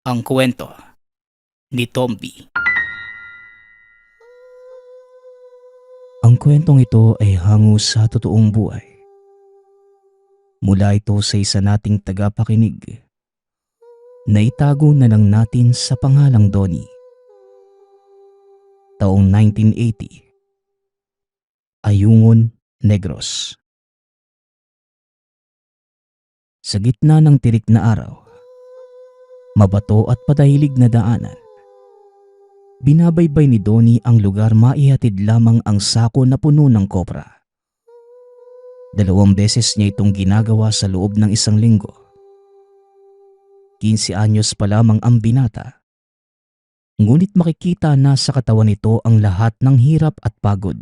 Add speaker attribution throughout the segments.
Speaker 1: Ang kwento ni Tomby.
Speaker 2: Ang kwentong ito ay hango sa totoong buhay. Mula ito sa isa nating tagapakinig na itago na lang natin sa pangalang Donnie. Taong 1980. Ayungin, Negros. Sa gitna ng tirik na araw, mabato at padahilig na daanan, binabaybay ni Donnie ang lugar maihatid lamang ang sako na puno ng kopra. 2 beses niya itong ginagawa sa loob ng 1 linggo. 15 anyos pa lamang ang binata. Ngunit makikita na sa katawan nito ang lahat ng hirap at pagod.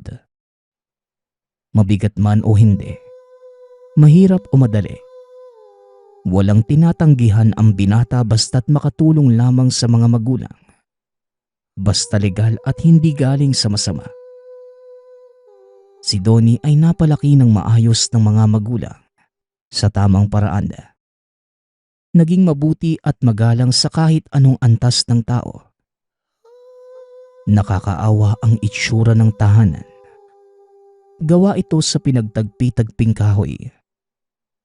Speaker 2: Mabigat man o hindi, mahirap o madali, walang tinatanggihan ang binata basta't makatulong lamang sa mga magulang. Basta legal at hindi galing sa masama. Si Donnie ay napalaki ng maayos ng mga magulang sa tamang paraan. Naging mabuti at magalang sa kahit anong antas ng tao. Nakakaawa ang itsura ng tahanan. Gawa ito sa pinagtagpi-tagping kahoy.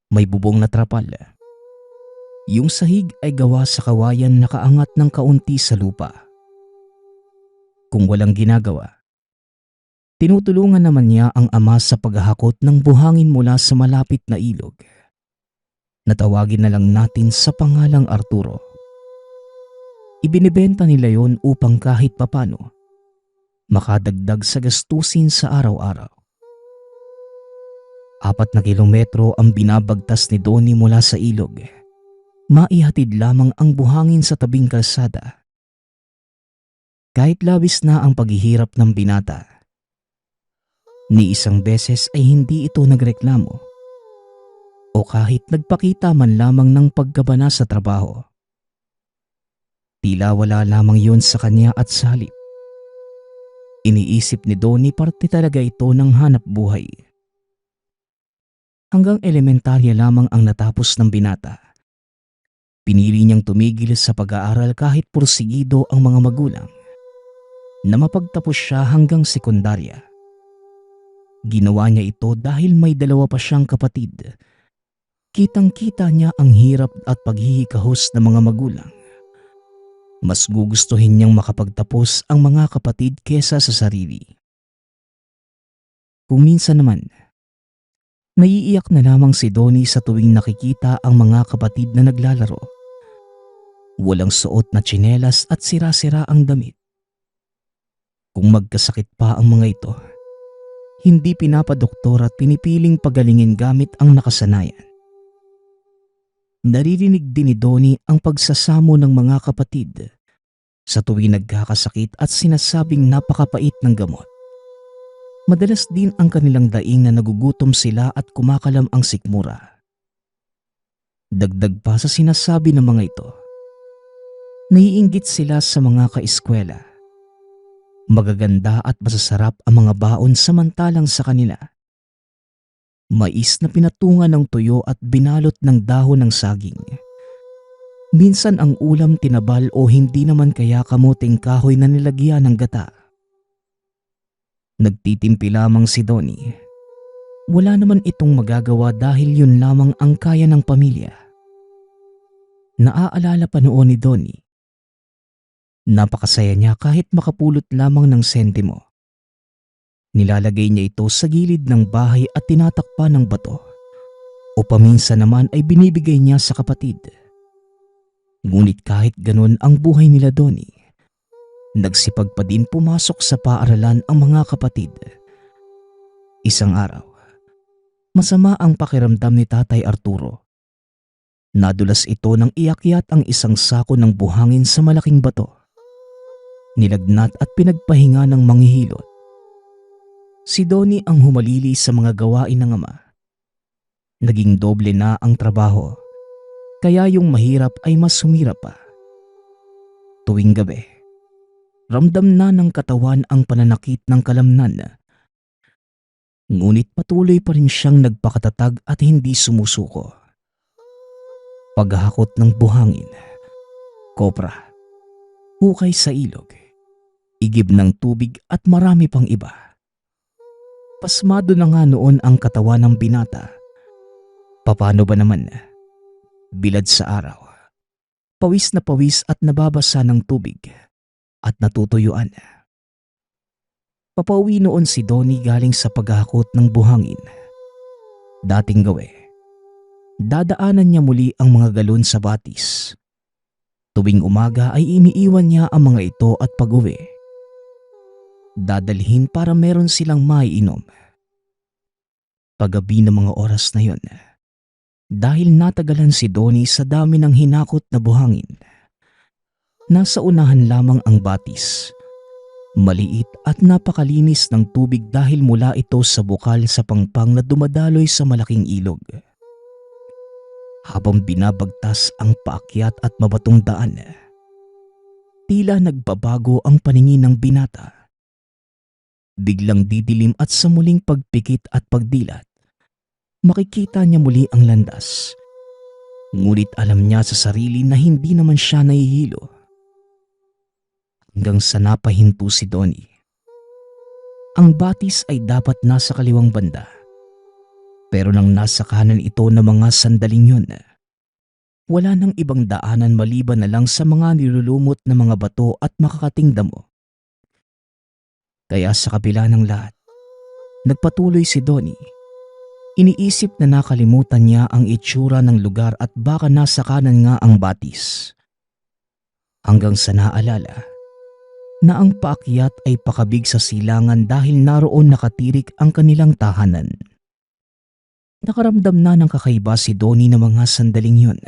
Speaker 2: May bubong na trapal. Yung sahig ay gawa sa kawayan na kaangat ng kaunti sa lupa. Kung walang ginagawa, tinutulungan naman niya ang ama sa paghahakot ng buhangin mula sa malapit na ilog. Natawagin na lang natin sa pangalang Arturo. Ibinibenta nila yon upang kahit papano makadagdag sa gastusin sa araw-araw. 4 na kilometro ang binabagtas ni Donnie mula sa ilog. Maihatid lamang ang buhangin sa tabing kalsada. Kahit labis na ang paghihirap ng binata, ni isang beses ay hindi ito nagreklamo o kahit nagpakita man lamang ng pagkabana sa trabaho. Tila wala lamang yun sa kanya at sa halip. Iniisip ni Donnie parte talaga ito ng hanap buhay. Hanggang elementarya lamang ang natapos ng binata. Pinili niyang tumigil sa pag-aaral kahit porsigido ang mga magulang na mapagtapos siya hanggang sekundarya. Ginawa niya ito dahil may 2 pa siyang kapatid. Kitang-kita niya ang hirap at paghihikahos ng mga magulang. Mas gugustuhin niyang makapagtapos ang mga kapatid kesa sa sarili. Kung minsan naman, naiiyak na lamang si Donnie sa tuwing nakikita ang mga kapatid na naglalaro. Walang suot na tsinelas at sira-sira ang damit. Kung magkasakit pa ang mga ito, hindi pinapadoktor at pinipiling pagalingin gamit ang nakasanayan. Naririnig din ni Donnie ang pagsasamo ng mga kapatid sa tuwing nagkakasakit at sinasabing napakapait ng gamot. Madalas din ang kanilang daing na nagugutom sila at kumakalam ang sikmura. Dagdag pa sa sinasabi ng mga ito, naiinggit sila sa mga kaeskwela. Magaganda at masasarap ang mga baon samantalang sa kanila, mais na pinatungan ng tuyo at binalot ng dahon ng saging. Minsan ang ulam tinabal o hindi naman kaya kamuting kahoy na nilagyan ng gata. Nagtitimpi lamang si Donnie. Wala naman itong magagawa dahil yun lamang ang kaya ng pamilya. Naaalala pa noon ni Donnie. Napakasaya niya kahit makapulot lamang ng sentimo. Nilalagay niya ito sa gilid ng bahay at tinatakpan ng bato. O paminsan naman ay binibigay niya sa kapatid. Ngunit kahit ganun ang buhay nila Donnie, nagsipag pa din pumasok sa paaralan ang mga kapatid. Isang araw, masama ang pakiramdam ni Tatay Arturo. Nadulas ito nang iakyat ang isang sako ng buhangin sa malaking bato. Nilagnat at pinagpahinga ng manghihilot. Si Donnie ang humalili sa mga gawain ng ama. Naging doble na ang trabaho, kaya yung mahirap ay mas humirap pa. Tuwing gabi, ramdam na ng katawan ang pananakit ng kalamnan. Ngunit patuloy pa rin siyang nagpakatatag at hindi sumusuko. Paghahakot ng buhangin, kopra, hukay sa ilog, igib ng tubig at marami pang iba. Pasmado na nga noon ang katawan ng binata. Paano ba naman? Bilad sa araw, pawis na pawis at nababasa ng tubig at natutuyuan. Papauwi noon si Donnie galing sa paghahakot ng buhangin. Dating gawe, dadaanan niya muli ang mga galon sa batis. Tuwing umaga ay iniiwan niya ang mga ito at pag-uwi, dadalhin para meron silang maiinom. Paggabi ng mga oras na yon, dahil natagalan si Donnie sa dami ng hinakot na buhangin, nasa unahan lamang ang batis. Maliit at napakalinis ng tubig dahil mula ito sa bukal sa pangpang na dumadaloy sa malaking ilog. Habang binabagtas ang paakyat at mabatong daan, tila nagbabago ang paningin ng binata. Biglang didilim at sa muling pagpikit at pagdilat, makikita niya muli ang landas. Ngunit alam niya sa sarili na hindi naman siya nahihilo. Hanggang sa napahinto si Donnie. Ang batis ay dapat nasa kaliwang banda. Pero nang nasa kanan ito na mga sandaling yun, wala nang ibang daanan maliban na lang sa mga nilulumot na mga bato at makakating damo. Kaya sa kabila ng lahat, nagpatuloy si Donnie. Iniisip na nakalimutan niya ang itsura ng lugar at baka nasa kanan nga ang batis. Hanggang sa naalala na ang paakyat ay pakabig sa silangan dahil naroon nakatirik ang kanilang tahanan. Nakaramdam na ng kakaiba si Donnie ng mga sandaling yun.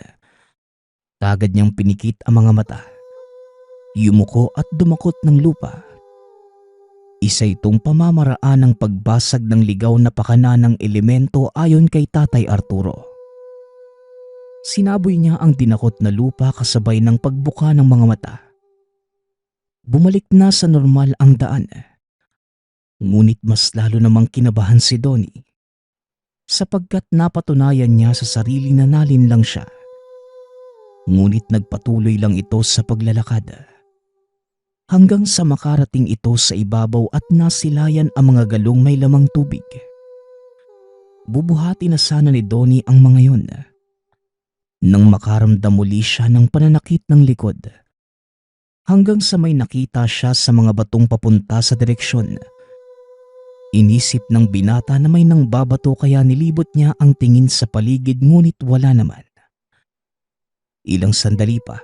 Speaker 2: Kagad niyang pinikit ang mga mata, yumuko at dumakot ng lupa. Isa itong pamamaraan ng pagbasag ng ligaw na pakana ng elemento ayon kay Tatay Arturo. Sinaboy niya ang dinakot na lupa kasabay ng pagbuka ng mga mata. Bumalik na sa normal ang daan. Ngunit mas lalo namang kinabahan si Donnie sapagkat napatunayan niya sa sarili na nalinlang siya. Ngunit nagpatuloy lang ito sa paglalakad hanggang sa makarating ito sa ibabaw at nasilayan ang mga galong may lamang tubig. Bubuhati na sana ni Donnie ang mga yun nang makaramdam muli siya ng pananakit ng likod. Hanggang sa may nakita siya sa mga batong papunta sa direksyon. Inisip ng binata na may nang babato kaya nilibot niya ang tingin sa paligid ngunit wala naman. Ilang sandali pa,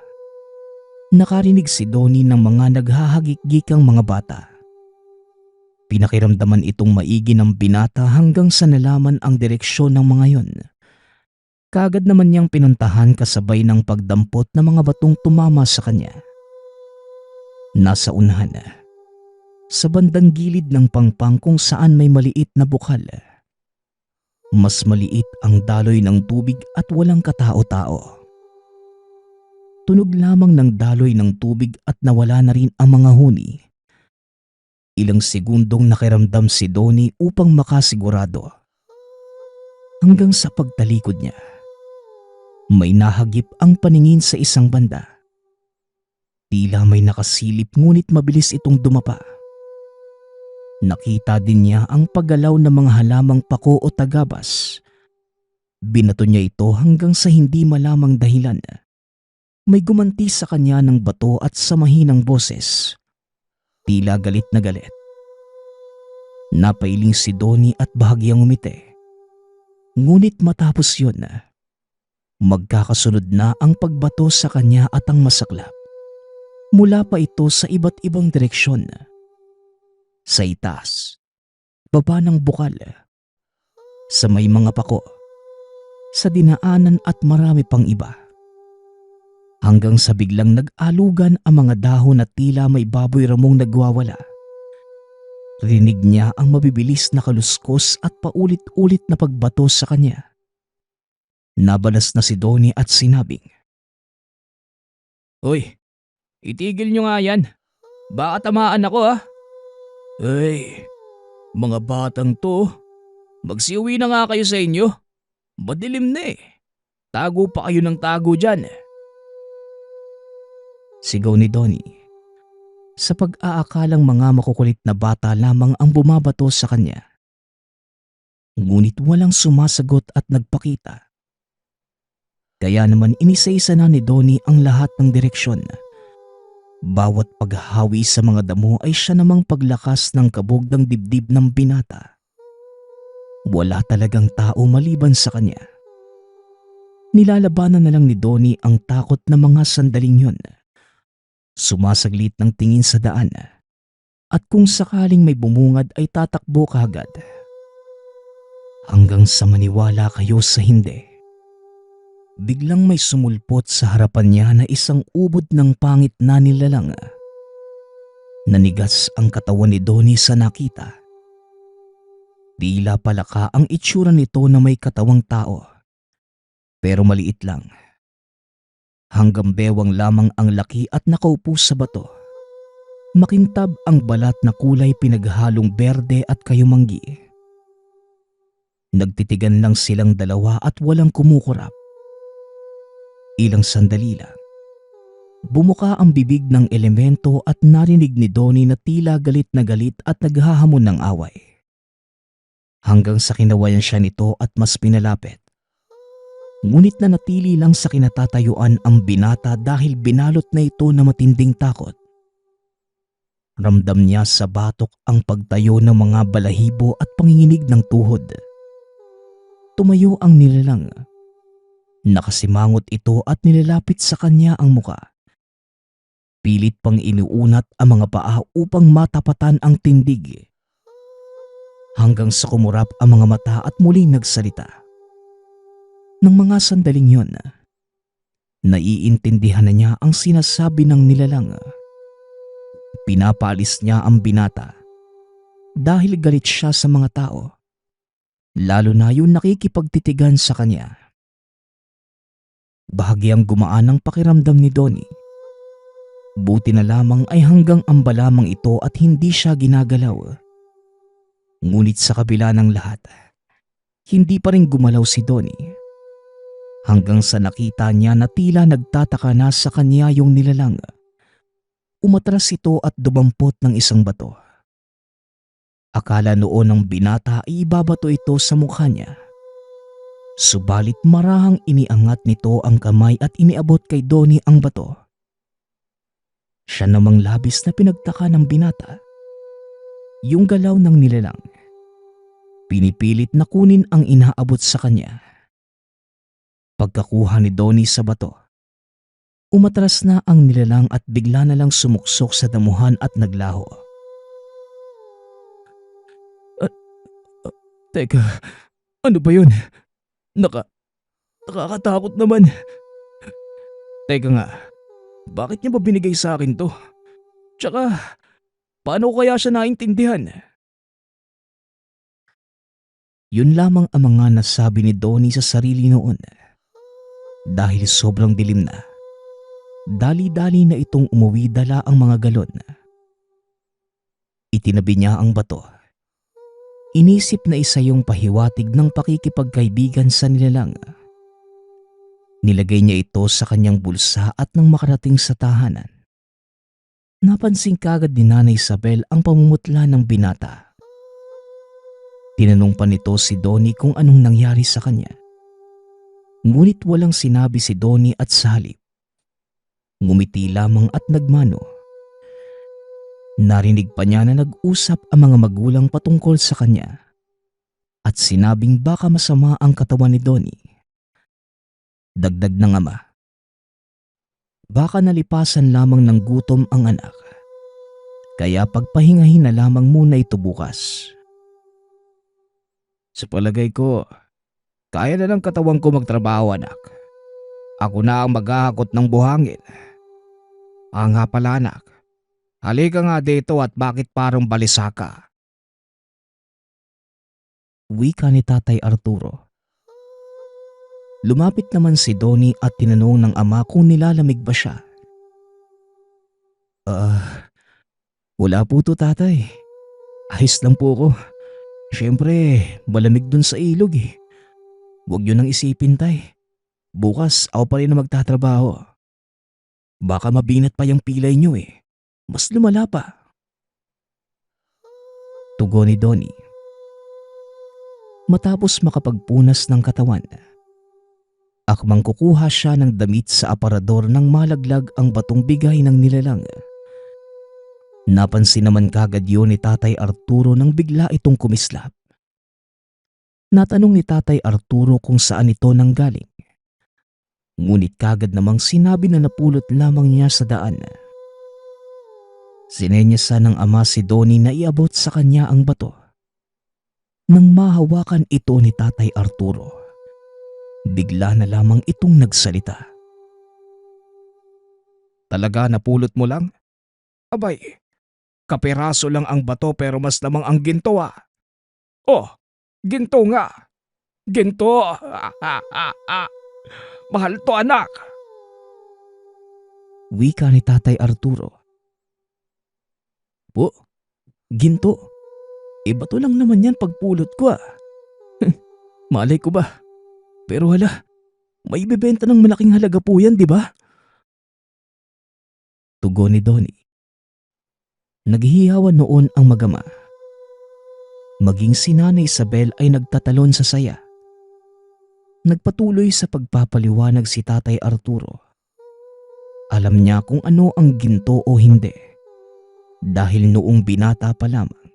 Speaker 2: nakarinig si Donnie ng mga naghahagik-gikang mga bata. Pinakiramdaman itong maigi ng binata hanggang sa nalaman ang direksyon ng mga yon. Kagad naman niyang pinuntahan kasabay ng pagdampot ng mga batong tumama sa kanya. Nasa unahan, sa bandang gilid ng pangpang kung saan may maliit na bukal. Mas maliit ang daloy ng tubig at walang katao-tao. Tunog lamang ng daloy ng tubig at nawala na rin ang mga huni. Ilang segundong nakiramdam si Donnie upang makasigurado. Hanggang sa pagtalikod niya, may nahagip ang paningin sa isang banda. Tila may nakasilip ngunit mabilis itong dumapa. Nakita din niya ang paggalaw ng mga halamang pako o tagabas. Binato niya ito hanggang sa hindi malamang dahilan. May gumanti sa kanya ng bato at sa mahinang boses. Tila galit na galit. Napailing si Donnie at bahagyang umiti. Ngunit matapos yun, magkakasunod na ang pagbato sa kanya at ang masaklap. Mula pa ito sa iba't ibang direksyon. Sa itaas, baba ng bukal, sa may mga pako, sa dinaanan at marami pang iba. Hanggang sa biglang nag-alugan ang mga dahon at tila may baboy ramong nagwawala. Rinig niya ang mabibilis na kaluskos at paulit-ulit na pagbato sa kanya. Nabalas na si Donnie at sinabing,
Speaker 1: Uy, itigil nyo nga yan. Baka tamaan ako ha. Ay, mga batang to, magsiuwi na nga kayo sa inyo. Madilim na eh. Tago pa kayo ng tago dyan.
Speaker 2: Sigaw ni Donnie sa pag-aakalang mga makukulit na bata lamang ang bumabato sa kanya. Ngunit walang sumasagot at nagpakita. Kaya naman inisa-isa na ni Donnie ang lahat ng direksyon. Bawat paghahawi sa mga damo ay siya namang paglakas ng kabog ng dibdib ng binata. Wala talagang tao maliban sa kanya. Nilalabanan na lang ni Donnie ang takot na mga sandaling yun. Sumasaglit ng tingin sa daan at kung sakaling may bumungad ay tatakbo kaagad. Hanggang sa maniwala kayo sa hindi. Biglang may sumulpot sa harapan niya na isang ubod ng pangit na nilalang. Nanigas ang katawan ni Donnie sa nakita. Tila palaka ang itsura nito na may katawang tao. Pero maliit lang. Hanggang bewang lamang ang laki at nakaupo sa bato. Makintab ang balat na kulay pinaghalong berde at kayumanggi. Nagtitigan lang silang dalawa at walang kumukurap. Ilang sandali lang. Bumuka ang bibig ng elemento at narinig ni Donnie na tila galit na galit at naghahamon ng away. Hanggang sa kinawayan siya nito at mas pinalapit. Ngunit nanatili lang sa kinatatayuan ang binata dahil binalot na ito na matinding takot. Ramdam niya sa batok ang pagtayo ng mga balahibo at panginginig ng tuhod. Tumayo ang nilalang. Nakasimangot ito at nilalapit sa kanya ang muka. Pilit pang iniunat ang mga paa upang matapatan ang tindig. Hanggang sa kumurap ang mga mata at muling nagsalita. Nang mga sandaling yun, naiintindihan na niya ang sinasabi ng nilalang. Pinapaalis niya ang binata dahil galit siya sa mga tao. Lalo na yung nakikipagtitigan sa kanya. Bahagyang gumaan ang pakiramdam ni Donnie. Buti na lamang ay hanggang amba lamang ito at hindi siya ginagalaw. Ngunit sa kabila ng lahat, hindi pa rin gumalaw si Donnie. Hanggang sa nakita niya na tila nagtataka na sa kanya yung nilalang. Umatras ito at dumampot ng isang bato. Akala noon ng binata ay ibabato ito sa mukha niya. Subalit marahang iniangat nito ang kamay at iniabot kay Donnie ang bato. Siya namang labis na pinagtaka ng binata. Yung galaw ng nilalang. Pinipilit na kunin ang inaabot sa kanya. Pagkakuha ni Donnie sa bato, umatras na ang nilalang at bigla na lang sumuksok sa damuhan at naglaho.
Speaker 1: Teka, ano ba yun? Nakakatakot naman. Teka nga, bakit niya ba binigay sa akin to? Tsaka, paano ko kaya siya naintindihan?
Speaker 2: Yun lamang ang mga nasabi ni Donnie sa sarili noon. Dahil sobrang dilim na, dali-dali na itong umuwi dala ang mga galon. Itinabi niya ang bato. Inisip na isa yung pahiwatig ng pakikipagkaibigan sa nilalang. Nilagay niya ito sa kanyang bulsa at nang makarating sa tahanan, napansin kagad ni Nanay Isabel ang pamumutla ng binata. Tinanong pa nito si Donnie kung anong nangyari sa kanya. Ngunit walang sinabi si Donnie at sa halip. Ngumiti lamang at nagmano. Narinig pa niya na nag-usap ang mga magulang patungkol sa kanya at sinabing baka masama ang katawan ni Donnie. Dagdag ng ama, baka nalipasan lamang ng gutom ang anak, kaya pagpahingahin na lamang muna ito bukas.
Speaker 1: Sa palagay ko, kaya na ng katawan ko magtrabaho, anak. Ako na ang maghahakot ng buhangin. Nga pala, anak. Halika nga dito at bakit parang balisa ka?
Speaker 2: Wika ni Tatay Arturo. Lumapit naman si Donnie at tinanong ng ama kung nilalamig ba siya.
Speaker 1: Wala po to, tatay. Ayos lang po ko. Siyempre, malamig dun sa ilog eh. Huwag yun ang isipin, tay. Bukas ako pa rin na magtatrabaho.
Speaker 2: Baka mabinat pa yung pilay niyo eh. Mas lumala pa. Tugon ni Donnie. Matapos makapagpunas ng katawan, akmang kukuha siya ng damit sa aparador nang malaglag ang batong bigay ng nilalang. Napansin naman kagad yun ni Tatay Arturo nang bigla itong kumislap. Natanong ni Tatay Arturo kung saan ito nanggaling. Ngunit kagad namang sinabi na napulot lamang niya sa daan. Sinenyasan ng ama si Donnie na iabot sa kanya ang bato. Nang mahawakan ito ni Tatay Arturo, bigla na lamang itong nagsalita.
Speaker 1: Talaga napulot mo lang? Abay, kapiraso lang ang bato pero mas lamang ang ginto ah. Oh, ginto nga. Ginto. Mahal to anak.
Speaker 2: Wika ni Tatay Arturo. Po, ginto. Bato lang naman yan pagpulot ko ah. Malay ko ba? Pero hala, may ibebenta ng malaking halaga po yan, di ba? Tugon ni Donnie. Naghihiyawan noon ang magama. Maging si Nanay Isabel ay nagtatalon sa saya. Nagpatuloy sa pagpapaliwanag si Tatay Arturo. Alam niya kung ano ang ginto o hindi. Dahil noong binata pa lamang,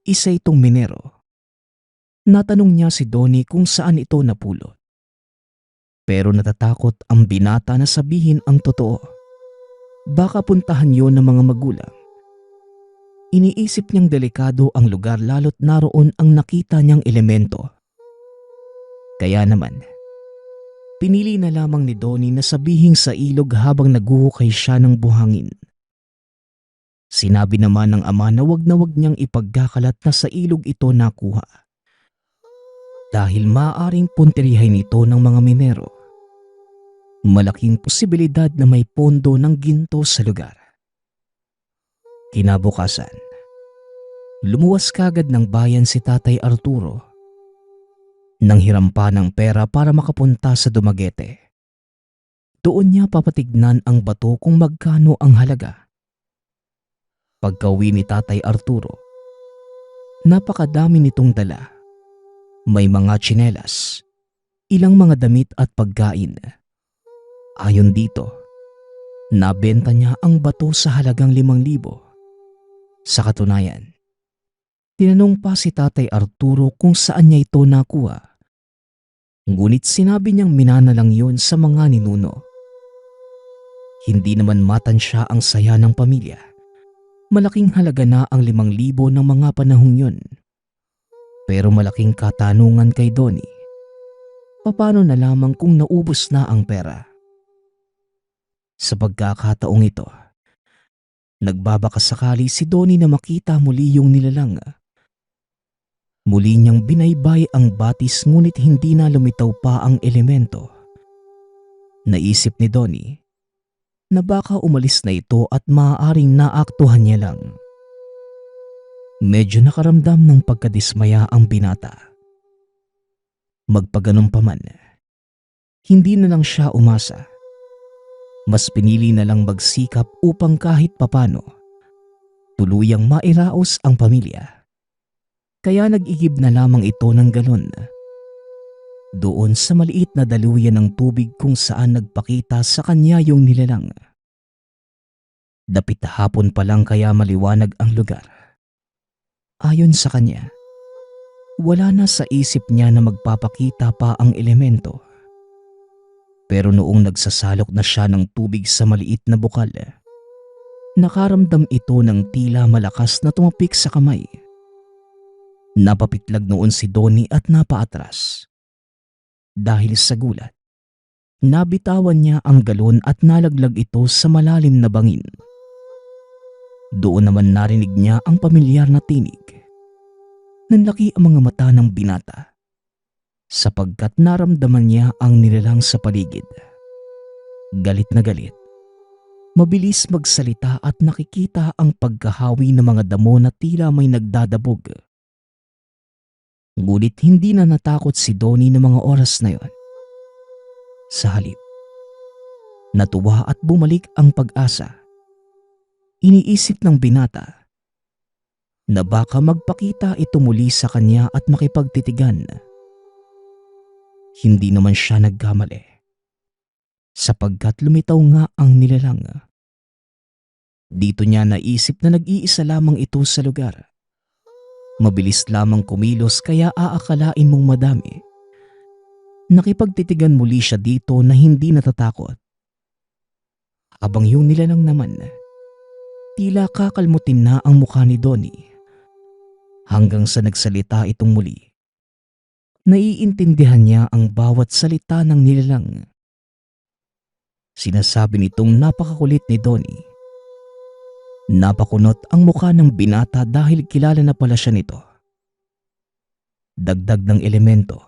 Speaker 2: isa itong minero. Natanong niya si Donnie kung saan ito napulot. Pero natatakot ang binata na sabihin ang totoo. Baka puntahan yon ng mga magulang. Iniisip niyang delikado ang lugar lalo't naroon ang nakita niyang elemento. Kaya naman, pinili na lamang ni Donnie na sabihing sa ilog habang naguhukay siya ng buhangin. Sinabi naman ng ama na wag niyang ipagkakalat na sa ilog ito nakuha. Dahil maaaring punterihin ito ng mga minero. Malaking posibilidad na may pondo ng ginto sa lugar. Kinabukasan, lumuwas kagad ng bayan si Tatay Arturo. Nanghiram pa ng pera para makapunta sa Dumaguete. Doon niya papatignan ang bato kung magkano ang halaga. Pagkauwi ni Tatay Arturo, napakadami nitong dala. May mga tsinelas, ilang mga damit at pagkain. Ayon dito, nabenta niya ang bato sa halagang 5,000. Sa katunayan, tinanong pa si Tatay Arturo kung saan niya ito nakuha. Ngunit sinabi niyang minana lang yun sa mga ninuno. Hindi naman matansya ang saya ng pamilya. Malaking halaga na ang 5,000 ng mga panahong yun. Pero malaking katanungan kay Donnie. Paano na lamang kung naubos na ang pera? Sa pagkakataong ito, nagbabakasakali si Donnie na makita muli yung nilalang. Muli niyang binaybay ang batis ngunit hindi na lumitaw pa ang elemento. Naisip ni Donnie na baka umalis na ito at maaaring naaktuhan niya lang. Medyo nakaramdam ng pagkadismaya ang binata. Magpaganon pa man, hindi na lang siya umasa. Mas pinili na lang magsikap upang kahit papano tuluyang mairaos ang pamilya. Kaya nag-igib na lamang ito ng galon. Doon sa maliit na daluyan ng tubig kung saan nagpakita sa kanya yung nilalang. Dapit hapon pa lang kaya maliwanag ang lugar. Ayon sa kanya, wala na sa isip niya na magpapakita pa ang elemento. Pero noong nagsasalok na siya ng tubig sa maliit na bukal, nakaramdam ito ng tila malakas na tumapik sa kamay. Napapitlag noon si Donnie at napaatras. Dahil sa gulat, nabitawan niya ang galon at nalaglag ito sa malalim na bangin. Doon naman narinig niya ang pamilyar na tinig. Nanlaki ang mga mata ng binata sapagkat naramdaman niya ang nilalang sa paligid. Galit na galit. Mabilis magsalita at nakikita ang pagkahawi ng mga damo na tila may nagdadabog. Ngunit hindi na natakot si Donnie ng mga oras na yon. Sa halip, Natuwa at bumalik ang pag-asa. Iniisip ng binata na baka magpakita ito muli sa kanya at makipagtitigan. Hindi naman siya nagkamali, sapagkat lumitaw nga ang nilalang. Dito niya naisip na nag-iisa lamang ito sa lugar. Mabilis lamang kumilos kaya aakalain mong madami. Nakipagtitigan muli siya dito na hindi natatakot. Habang yung nilalang naman, tila kakalmutin na ang mukha ni Donnie. Hanggang sa nagsalita itong muli. Naiintindihan niya ang bawat salita ng nilalang. Sinasabi nitong napakakulit ni Donnie. Napakunot ang mukha ng binata dahil kilala na pala siya nito. Dagdag ng elemento.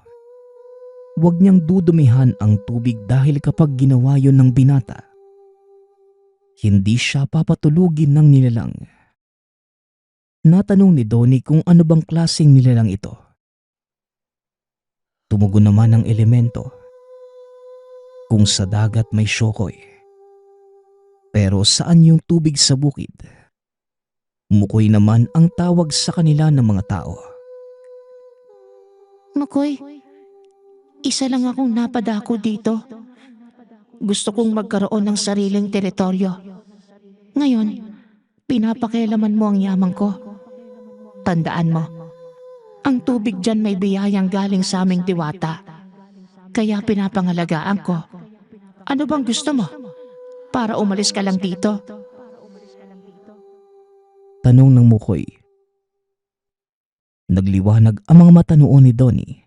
Speaker 2: Huwag niyang dudumihan ang tubig dahil kapag ginawa yon ng binata, hindi siya papatulugin ng nilalang. Natanong ni Donnie kung ano bang klaseng nilalang ito. Tumugon naman ang elemento. Kung sa dagat may syokoy, pero saan yung tubig sa bukid? Mukoy naman ang tawag sa kanila ng mga tao.
Speaker 3: Mukoy, isa lang akong napadako dito. Gusto kong magkaroon ng sariling teritoryo. Ngayon, pinapakialaman mo ang yaman ko. Tandaan mo, ang tubig dyan may biyayang galing sa aming diwata. Kaya pinapangalagaan ko. Ano bang gusto mo? Para umalis ka lang dito?
Speaker 2: Tanong ng Mukoy. Nagliwanag ang mga mata noon ni Donnie,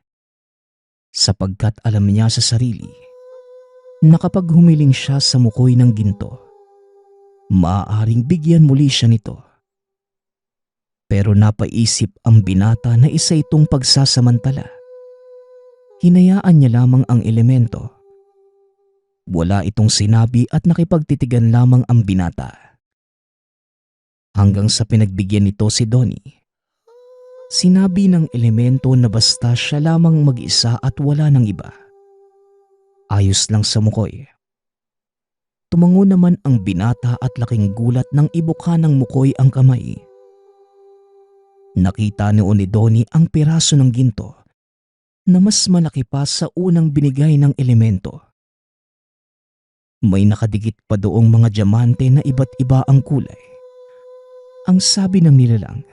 Speaker 2: sapagkat alam niya sa sarili na kapag humiling siya sa Mukoy ng ginto, maaaring bigyan muli siya nito. Pero napaisip ang binata na isa itong pagsasamantala. Hinayaan niya lamang ang elemento. Wala itong sinabi at nakipagtitigan lamang ang binata. Hanggang sa pinagbigyan nito si Donnie. Sinabi ng elemento na basta siya lamang mag-isa at wala ng iba. Ayos lang sa Mukoy. Tumango naman ang binata at laking gulat nang ibuka ng Mukoy ang kamay. Nakita noon ni Donnie ang piraso ng ginto na mas malaki pa sa unang binigay ng elemento. May nakadikit pa doong mga diamante na iba't iba ang kulay. Ang sabi ng nilalang,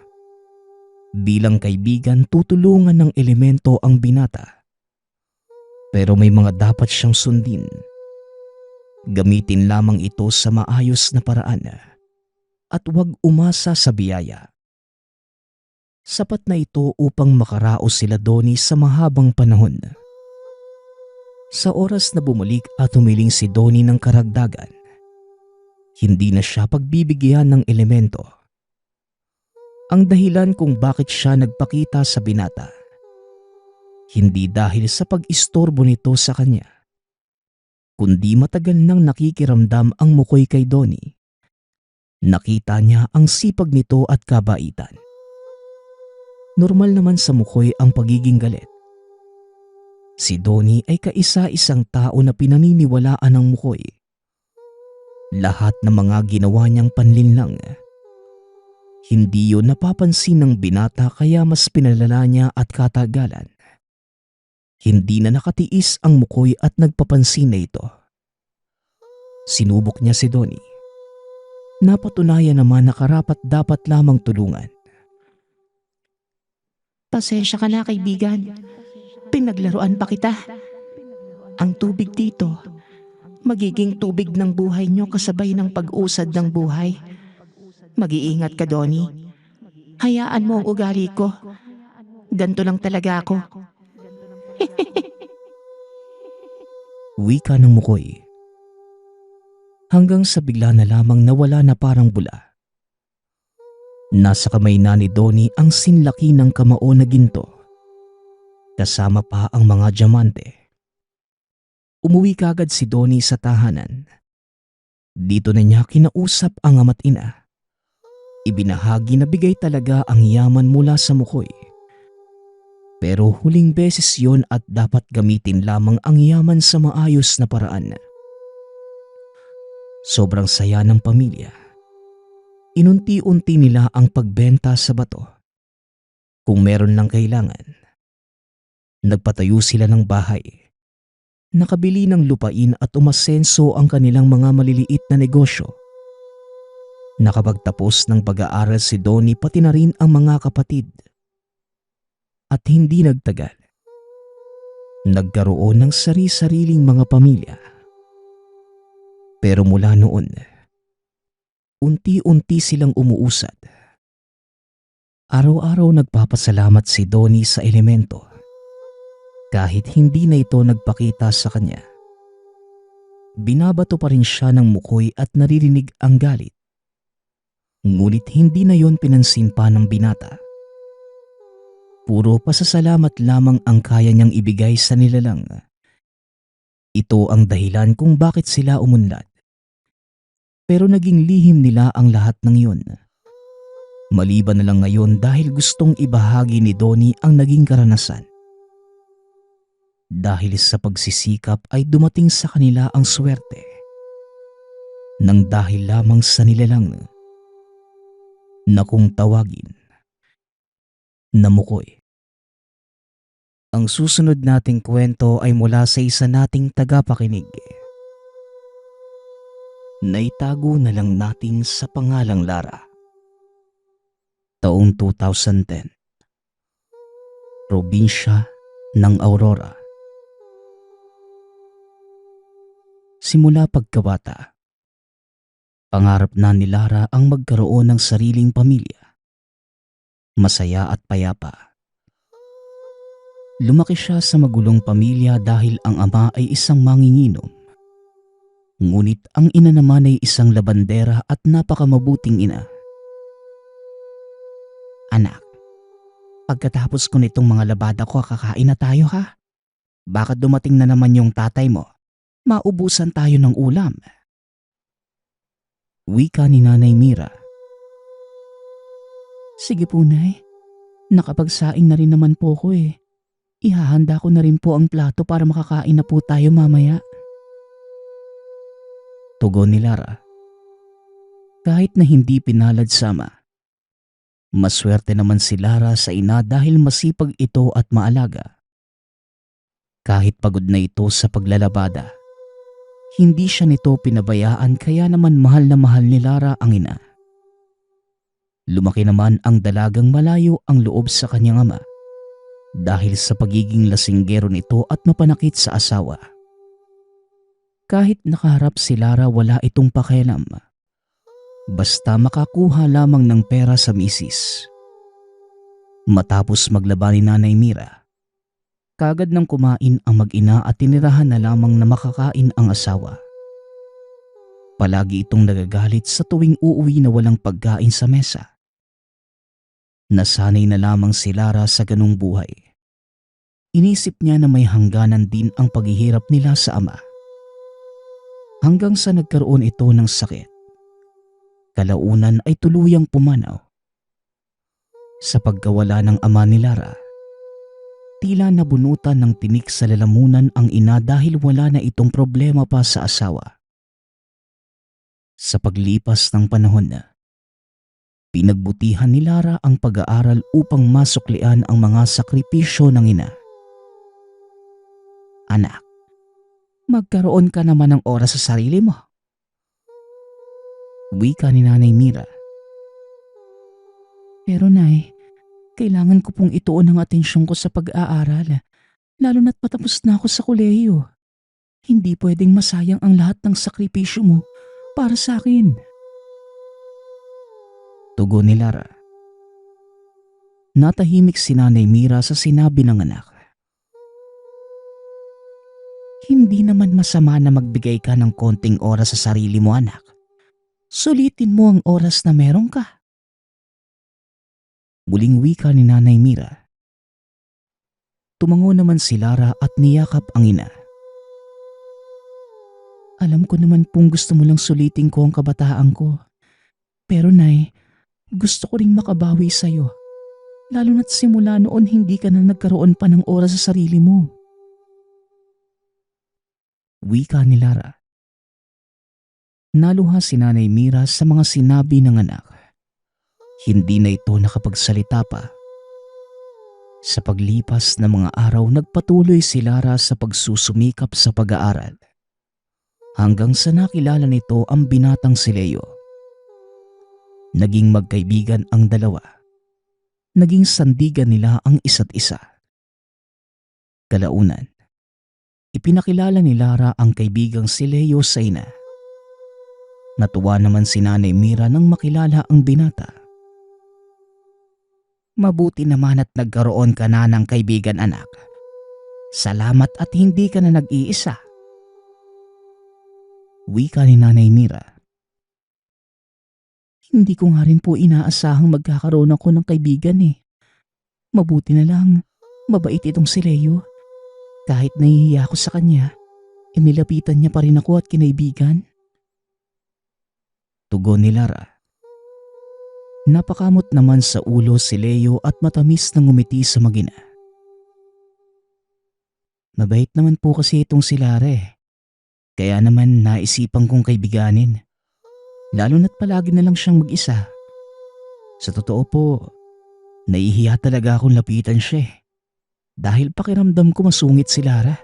Speaker 2: bilang kaibigan tutulungan ng elemento ang binata. Pero may mga dapat siyang sundin. Gamitin lamang ito sa maayos na paraan at huwag umasa sa biyaya. Sapat na ito upang makaraos sila Donnie sa mahabang panahon. Sa oras na bumalik at humiling si Donnie ng karagdagan, hindi na siya pagbibigyan ng elemento. Ang dahilan kung bakit siya nagpakita sa binata, hindi dahil sa pag-istorbo nito sa kanya, kundi matagal nang nakikiramdam ang Mukoy kay Donnie. Nakita niya ang sipag nito at kabaitan. Normal naman sa Mukoy ang pagiging galit. Si Donnie ay kaisa-isang tao na pinaniniwalaan ng Mukoy. Lahat ng mga ginawa niyang panlinlang, hindi yun napapansin ng binata kaya mas pinalala niya at katagalan. Hindi na nakatiis ang Mukoy at nagpapansin na ito. Sinubok niya si Donnie. Napatunayan naman na karapat dapat lamang tulungan.
Speaker 3: Pasensya ka na, kaibigan. Pinaglaruan pa kita. Ang tubig dito, magiging tubig ng buhay niyo kasabay ng pag-usad ng buhay. Mag-iingat ka, Donnie. Hayaan mo ang ugali ko. Ganto lang talaga ako.
Speaker 2: Wika ng Mukoy. Hanggang sa bigla na lamang nawala na parang bula. Nasa kamay na ni Donnie ang sinlaki ng kamao na ginto. Kasama pa ang mga diamante. Umuwi kagad si Donnie sa tahanan. Dito na niya kinausap ang ama't ina. Ibinahagi na bigay talaga ang yaman mula sa Mukoy. Pero huling beses yon at dapat gamitin lamang ang yaman sa maayos na paraan. Sobrang saya ng pamilya. Inunti-unti nila ang pagbenta sa bato. Kung meron lang kailangan, nagpatayo sila ng bahay. Nakabili ng lupain at umasenso ang kanilang mga maliliit na negosyo. Nakapagtapos ng pag-aaral si Donnie pati na rin ang mga kapatid. At hindi nagtagal, nagkaroon ng sari-sariling mga pamilya. Pero mula noon, unti-unti silang umuusad. Araw-araw nagpapasalamat si Donnie sa elemento. Kahit hindi na ito nagpakita sa kanya. Binabato pa rin siya ng mukoy at naririnig ang galit. Ngunit hindi na yon pinansin pa ng binata. Puro pasasalamat lamang ang kaya niyang ibigay sa nilalang. Ito ang dahilan kung bakit sila umunlad. Pero naging lihim nila ang lahat ng yun. Maliban na lang ngayon dahil gustong ibahagi ni Donnie ang naging karanasan. Dahil sa pagsisikap ay dumating sa kanila ang swerte. Nang dahil lamang sa nilalang na kung tawagin na mukoy. Ang susunod nating kwento ay mula sa isa nating tagapakinig. Naitago na lang natin sa pangalang Lara. Taong 2010. Probinsya ng Aurora. Simula pagkabata, pangarap na ni Lara ang magkaroon ng sariling pamilya. Masaya at payapa. Lumaki siya sa magulong pamilya dahil ang ama ay isang manginginom. Ngunit ang ina naman ay isang labandera at napakamabuting ina. Anak, pagkatapos ko nitong mga labada ko, kakain na tayo ha? Baka dumating na naman yung tatay mo. Maubusan tayo ng ulam. Wika ni Nanay Mira. Sige po, Nay. Nakapagsaing na rin naman po ko eh. Ihahanda ko na rin po ang plato para makakain na po tayo mamaya. Tugon ni Lara. Kahit na hindi pinalad sa ama, maswerte naman si Lara sa ina dahil masipag ito at maalaga. Kahit pagod na ito sa paglalabada, hindi siya nito pinabayaan kaya naman mahal na mahal ni Lara ang ina. Lumaki naman ang dalagang malayo ang loob sa kanyang ama dahil sa pagiging lasinggero nito at mapanakit sa asawa. Kahit nakaharap si Lara wala itong pakialam. Basta makakuha lamang ng pera sa misis. Matapos maglaba ni Nanay Mira, kagad nang kumain ang mag-ina at tinirahan na lamang na makakain ang asawa. Palagi itong nagagalit sa tuwing uuwi na walang pagkain sa mesa. Nasanay na lamang si Lara sa ganung buhay. Inisip niya na may hangganan din ang paghihirap nila sa ama. Hanggang sa nagkaroon ito ng sakit. Kalaunan ay tuluyang pumanaw. Sa pagkawala ng ama ni Lara, tila nabunutan ng tinik sa lalamunan ang ina dahil wala na itong problema pa sa asawa. Sa paglipas ng panahon na, pinagbutihan ni Lara ang pag-aaral upang masuklian ang mga sakripisyo ng ina. Anak, magkaroon ka naman ng oras sa sarili mo. Wika ni Nanay Mira. Pero Nay, kailangan ko pong ituon ang atensyon ko sa pag-aaral, lalo na't patapos na ako sa kolehiyo. Hindi pwedeng masayang ang lahat ng sakripisyo mo para sa akin. Tugon ni Lara. Natahimik si Nanay Mira sa sinabi ng anak. Hindi naman masama na magbigay ka ng konting oras sa sarili mo, anak. Sulitin mo ang oras na meron ka. Muling wika ni Nanay Mira. Tumango naman si Lara at niyakap ang ina. Alam ko naman pong gusto mo lang sulitin ko ang kabataan ko. Pero Nay, gusto ko ring makabawi sa'yo. Lalo na't simula noon hindi ka na nagkaroon pa ng oras sa sarili mo. Wika ni Lara. Naluha si Nanay Mira sa mga sinabi ng anak. Hindi na ito nakapagsalita pa. Sa paglipas ng mga araw, nagpatuloy si Lara sa pagsusumikap sa pag-aaral. Hanggang sa nakilala nito ang binatang si Leo. Naging magkaibigan ang dalawa. Naging sandigan nila ang isa't isa. Kalaunan, ipinakilala ni Lara ang kaibigang si Leo sa ina. Natuwa naman si Nanay Mira nang makilala ang binata.
Speaker 1: Mabuti naman at nagkaroon ka na ng kaibigan, anak. Salamat at hindi ka na nag-iisa.
Speaker 2: Wika ni Nanay Mira. Hindi ko nga rin po inaasahang magkakaroon ako ng kaibigan eh. Mabuti na lang, mabait itong si Leo. Kahit nahihiya ako sa kanya, nilapitan niya pa rin ako at kinaibigan. Tugon ni Lara. Napakamot naman sa ulo si Leo at matamis na ngumiti sa magina. Mabait naman po kasi itong si Lara eh. Kaya naman naisipan kong kaibiganin. Lalo na't palagi na lang siyang mag-isa. Sa totoo po, nahihiya talaga akong lapitan siya eh. Dahil pakiramdam ko masungit si Lara.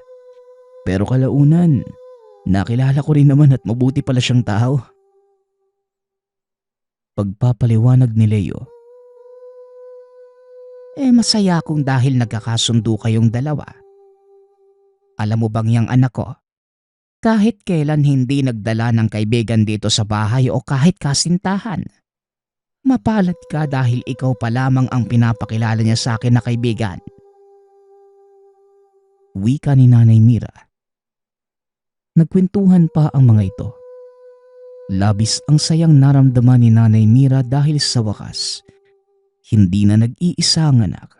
Speaker 2: Pero kalaunan, nakilala ko rin naman at mabuti pala siyang tao. Pagpapaliwanag ni Leo.
Speaker 1: Masaya akong dahil nagkakasundo kayong dalawa. Alam mo bang yang anak ko? Kahit kailan hindi nagdala ng kaibigan dito sa bahay o kahit kasintahan. Mapalad ka dahil ikaw pa lamang ang pinapakilala niya sa akin na kaibigan.
Speaker 2: Wika ni Nanay Mira. Nagkwentuhan pa ang mga ito. Labis ang sayang naramdaman ni Nanay Mira dahil sa wakas, hindi na nag-iisa ang anak.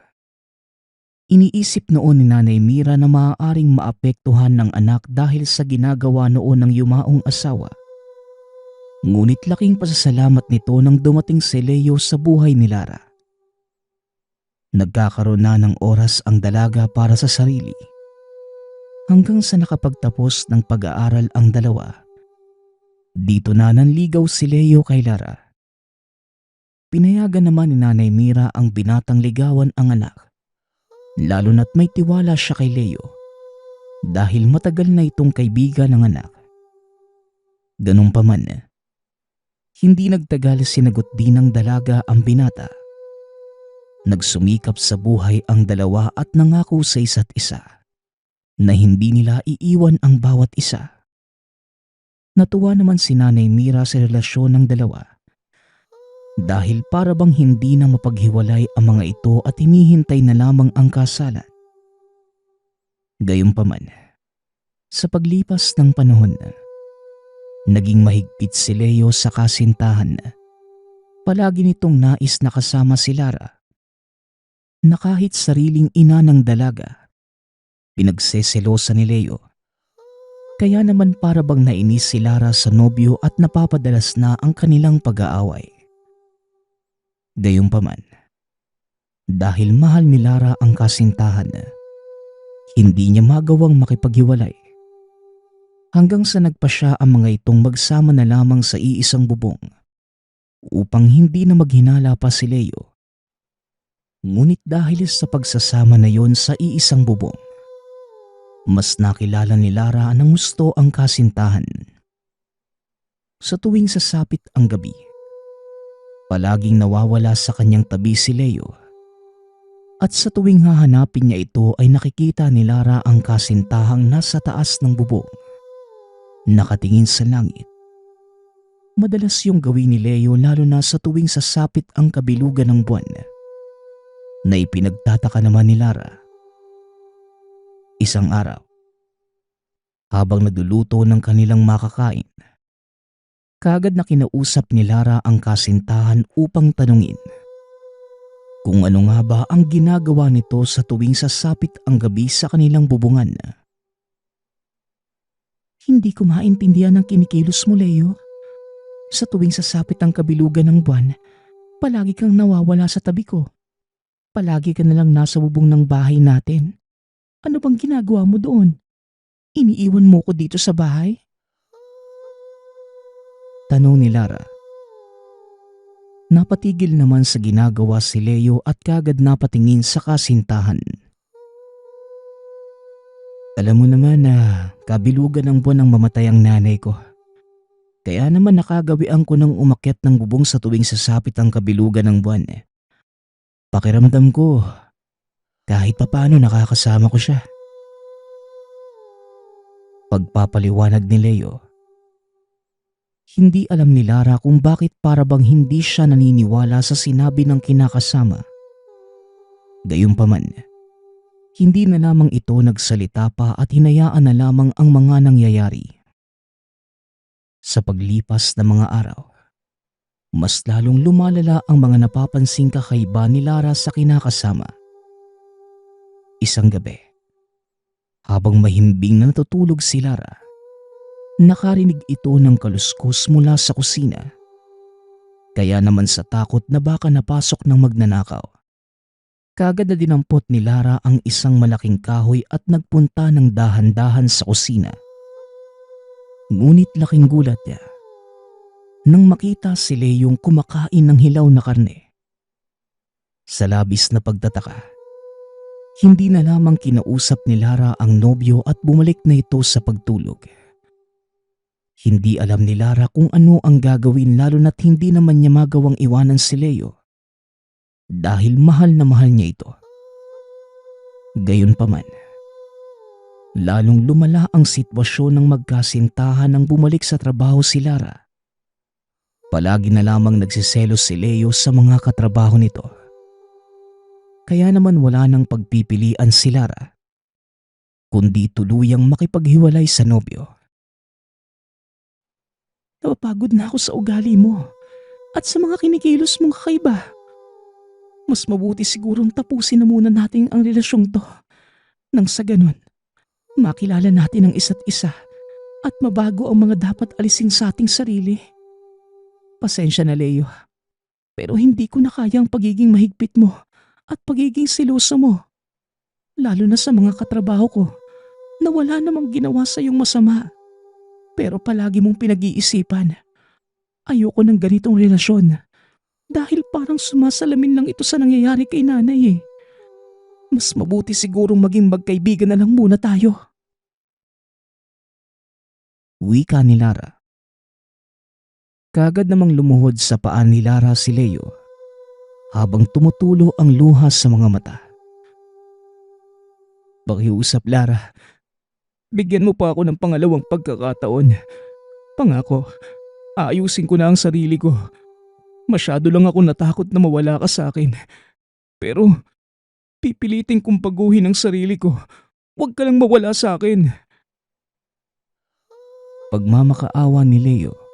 Speaker 2: Iniisip noon ni Nanay Mira na maaaring maapektuhan ng anak dahil sa ginagawa noon ng yumaong asawa. Ngunit laking pasasalamat nito nang dumating si Leo sa buhay ni Lara. Nagkakaroon na ng oras ang dalaga para sa sarili. Hanggang sa nakapagtapos ng pag-aaral ang dalawa, dito na nanligaw si Leo kay Lara. Pinayagan naman ni Nanay Mira ang binatang ligawan ang anak. Lalo na't may tiwala siya kay Leo dahil matagal na itong kaibigan ng anak. Ganun pa man, hindi nagtagal sinagot din ng dalaga ang binata. Nagsumikap sa buhay ang dalawa at nangako sa isa't isa na hindi nila iiwan ang bawat isa. Natuwa naman si Nanay Mira sa relasyon ng dalawa dahil para bang hindi na mapaghiwalay ang mga ito at hinihintay na lamang ang kasalan. Gayunpaman, sa paglipas ng panahon, naging mahigpit si Leo sa kasintahan. Palagi nitong nais na kasama si Lara na kahit sariling ina ng dalaga, pinagseselosa ni Leo. Kaya naman para bang nainis si Lara sa nobyo at napapadalas na ang kanilang pag-aaway. Gayunpaman, dahil mahal ni Lara ang kasintahan, hindi niya magawang makipaghiwalay. Hanggang sa nagpa siya ang mga itong magsama na lamang sa iisang bubong upang hindi na maghinala pa si Leo. Ngunit dahil sa pagsasama na yon sa iisang bubong, mas nakilala ni Lara ng gusto ang kasintahan. Sa tuwing sasapit ang gabi, palaging nawawala sa kanyang tabi si Leo. At sa tuwing hahanapin niya ito ay nakikita ni Lara ang kasintahang nasa taas ng bubong, nakatingin sa langit. Madalas yung gawin ni Leo lalo na sa tuwing sasapit ang kabilugan ng buwan, na ipinagtataka naman ni Lara. Isang araw, habang nagluluto ng kanilang makakain, kaagad na kinausap ni Lara ang kasintahan upang tanungin kung ano nga ba ang ginagawa nito sa tuwing sasapit ang gabi sa kanilang bubungan. Hindi ko maintindihan ang kinikilos mo, Leo. Sa tuwing sasapit ang kabilugan ng buwan, palagi kang nawawala sa tabi ko. Palagi ka nalang nasa bubong ng bahay natin. Ano bang ginagawa mo doon? Iniiwan mo ko dito sa bahay? tanong ni Lara. Napatigil naman sa ginagawa si Leo at kagad napatingin sa kasintahan. Alam mo naman na kabilugan ng buwan ang mamatay ang nanay ko. Kaya naman nakagawian ko ng umakyat ng bubong sa tuwing sasapit ang kabilugan ng buwan. Pakiramdam ko, kahit papaano nakakasama ko siya. Pagpapaliwanag ni Leo. Hindi alam ni Lara kung bakit para bang hindi siya naniniwala sa sinabi ng kinakasama. Gayunpaman, hindi na lamang ito nagsalita pa at hinayaan na lamang ang mga nangyayari. Sa paglipas ng mga araw, mas lalong lumalala ang mga napapansing kakaiba ni Lara sa kinakasama. Isang gabi, habang mahimbing na natutulog si Lara, nakarinig ito ng kaluskos mula sa kusina. Kaya naman sa takot na baka napasok ng magnanakaw, kagad na dinampot ni Lara ang isang malaking kahoy at nagpunta ng dahan-dahan sa kusina. Ngunit laking gulat niya nang makita si Leong kumakain ng hilaw na karne. Sa labis na pagtataka, hindi na lamang kinausap ni Lara ang nobyo at bumalik na ito sa pagtulog. Hindi alam ni Lara kung ano ang gagawin lalo na't hindi naman niya magawang iwanan si Leo dahil mahal na mahal niya ito. Gayunpaman, lalong lumala ang sitwasyon ng magkasintahan nang bumalik sa trabaho si Lara. Palagi na lamang nagsiselos si Leo sa mga katrabaho nito. Kaya naman wala nang pagpipilian si Lara, kundi tuluyang makipaghiwalay sa nobyo. Napapagod na ako sa ugali mo at sa mga kinikilos mong kakaiba. Mas mabuti sigurong tapusin na muna natin ang relasyong to. Nang sa ganun, makilala natin ang isa't isa at mabago ang mga dapat alisin sa ating sarili. Pasensya na Leo, pero hindi ko na kaya ang pagiging mahigpit mo at pagiging siloso mo. Lalo na sa mga katrabaho ko na wala namang ginawa sa iyong masama. Pero palagi mong pinag-iisipan. Ayoko ng ganitong relasyon dahil parang sumasalamin lang ito sa nangyayari kay nanay eh. Mas mabuti sigurong maging magkaibigan na lang muna tayo. Wika ni Lara. Kagad namang lumuhod sa paan ni Lara si Leo habang tumutulo ang luha sa mga mata. Pakiusap Lara, bigyan mo pa ako ng pangalawang pagkakataon. Pangako, aayusin ko na ang sarili ko. Masyado lang ako natakot na mawala ka sa akin. Pero pipilitin kong baguhin ang sarili ko. Huwag ka lang mawala sa akin. Pagmamakaawa ni Leo.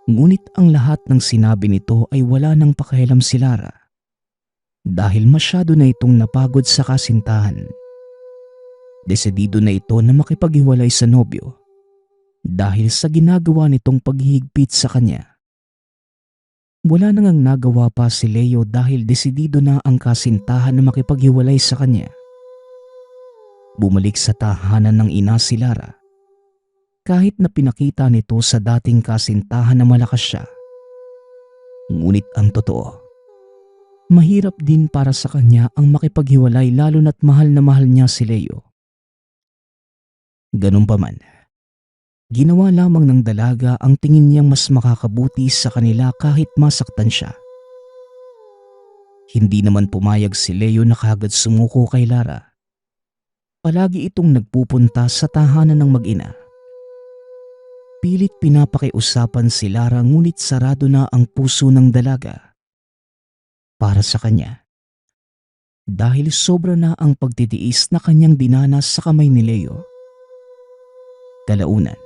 Speaker 2: Ngunit ang lahat ng sinabi nito ay wala nang pakialam si Lara dahil masyado na itong napagod sa kasintahan. Desidido na ito na makipaghiwalay sa nobyo dahil sa ginagawa nitong paghihigpit sa kanya. Wala nang nagawa pa si Leo dahil desidido na ang kasintahan na makipaghiwalay sa kanya. Bumalik sa tahanan ng ina si Lara kahit na pinakita nito sa dating kasintahan na malakas siya. Ngunit ang totoo, mahirap din para sa kanya ang makipaghiwalay lalo na't mahal na mahal niya si Leo. Ganun pa man, ginawa lamang ng dalaga ang tingin niyang mas makakabuti sa kanila kahit masaktan siya. Hindi naman pumayag si Leo na kagad sumuko kay Lara. Palagi itong nagpupunta sa tahanan ng mag-ina. Pilit pinapakiusapan si Lara ngunit sarado na ang puso ng dalaga para sa kanya. Dahil sobra na ang pagtitiis na kanyang dinanas sa kamay ni Leo. Kalaunan,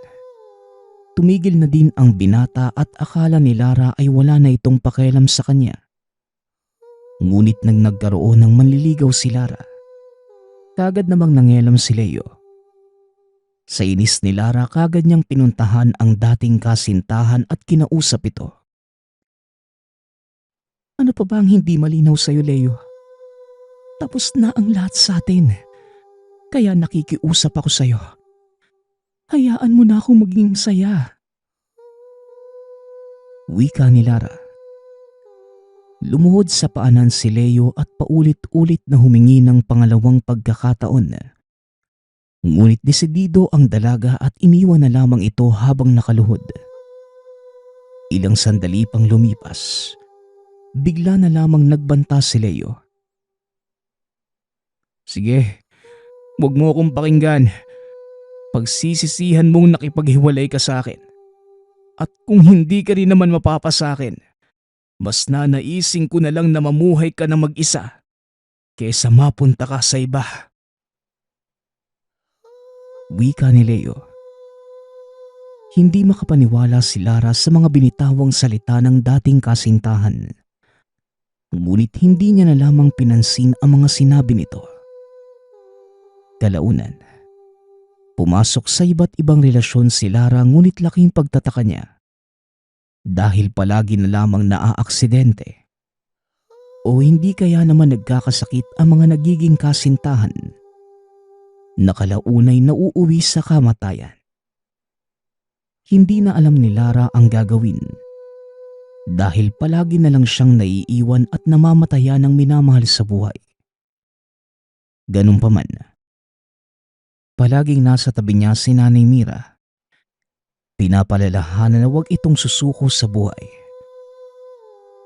Speaker 2: tumigil na din ang binata at akala ni Lara ay wala na itong pakialam sa kanya. Ngunit nang nagkaroon ng manliligaw si Lara, kagad namang nangialam si Leo. Sa inis ni Lara kagad niyang pinuntahan ang dating kasintahan at kinausap ito. Ano pa ba ang hindi malinaw sa'yo, Leo? Tapos na ang lahat sa atin. Kaya nakikiusap ako sa'yo. Hayaan mo na akong maging masaya. Wika ni Lara. Lumuhod sa paanan si Leo at paulit-ulit na humingi ng pangalawang pagkakataon. Ngunit desidido ang dalaga at iniwan na lamang ito habang nakaluhod. Ilang sandali pang lumipas, bigla na lamang nagbanta si Leo.
Speaker 1: Sige, huwag mo akong pakinggan. Pagsisisihan mong nakipaghiwalay ka sa akin. At kung hindi ka rin naman mapapasakin, mas nanaising ko na lang na mamuhay ka na mag-isa kesa mapunta ka sa iba.
Speaker 2: Wika ni Leo. Hindi makapaniwala si Lara sa mga binitawang salita ng dating kasintahan. Ngunit hindi niya na lamang pinansin ang mga sinabi nito. Kalaunan, pumasok sa iba't ibang relasyon si Lara ngunit laking pagtataka niya. Dahil palagi na lamang naaaksidente. O hindi kaya naman nagkakasakit ang mga nagiging kasintahan na kalaunay nauuwi sa kamatayan. Hindi na alam ni Lara ang gagawin dahil palagi na lang siyang naiiwan at namamatayan ng minamahal sa buhay. Ganun pa man, palaging nasa tabi niya si Nanay Mira. Pinapalalahanan na huwag itong susuko sa buhay.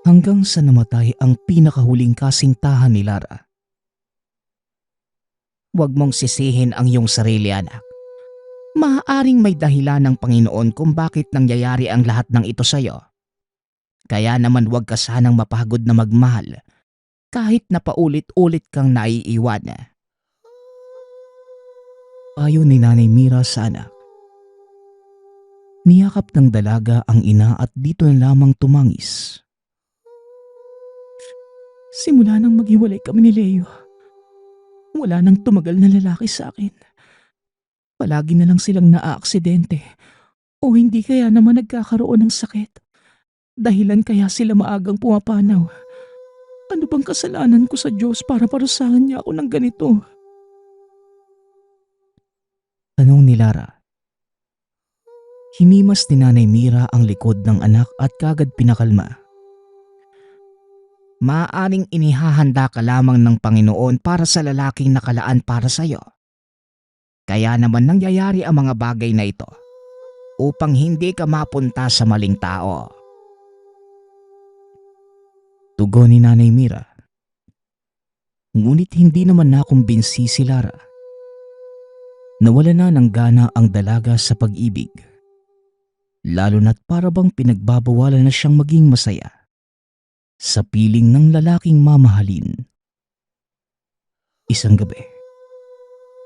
Speaker 2: Hanggang sa namatay ang pinakahuling kasintahan ni Lara.
Speaker 3: Huwag mong sisihin ang iyong sarili, anak. Maaaring may dahilan ng Panginoon kung bakit nangyayari ang lahat ng ito sa iyo. Kaya naman huwag ka sanang mapagod na magmahal kahit na paulit-ulit kang naiiwan.
Speaker 2: Payo ni Nanay Mira sa anak. Niyakap ng dalaga ang ina at dito na lamang tumangis. Simula nang maghiwalay kami ni Leo, wala nang tumagal na lalaki sa akin. Palagi na lang silang naaaksidente o hindi kaya naman nagkakaroon ng sakit. Dahilan kaya sila maagang pumapanaw. Ano bang kasalanan ko sa Diyos para parusahan niya ako ng ganito? Tanong ni Lara. Hinimas ni Nanay Mira ang likod ng anak at kagad pinakalma.
Speaker 3: Maaaring inihahanda ka lamang ng Panginoon para sa lalaking nakalaan para sa iyo. Kaya naman nangyayari ang mga bagay na ito upang hindi ka mapunta sa maling tao.
Speaker 2: Tugon ni Nanay Mira. Ngunit hindi naman nakumbinsi si Lara. Nawala na ng gana ang dalaga sa pag-ibig. Lalo na't para bang pinagbabawalan na siyang maging masaya sa piling ng lalaking mamahalin. Isang gabi,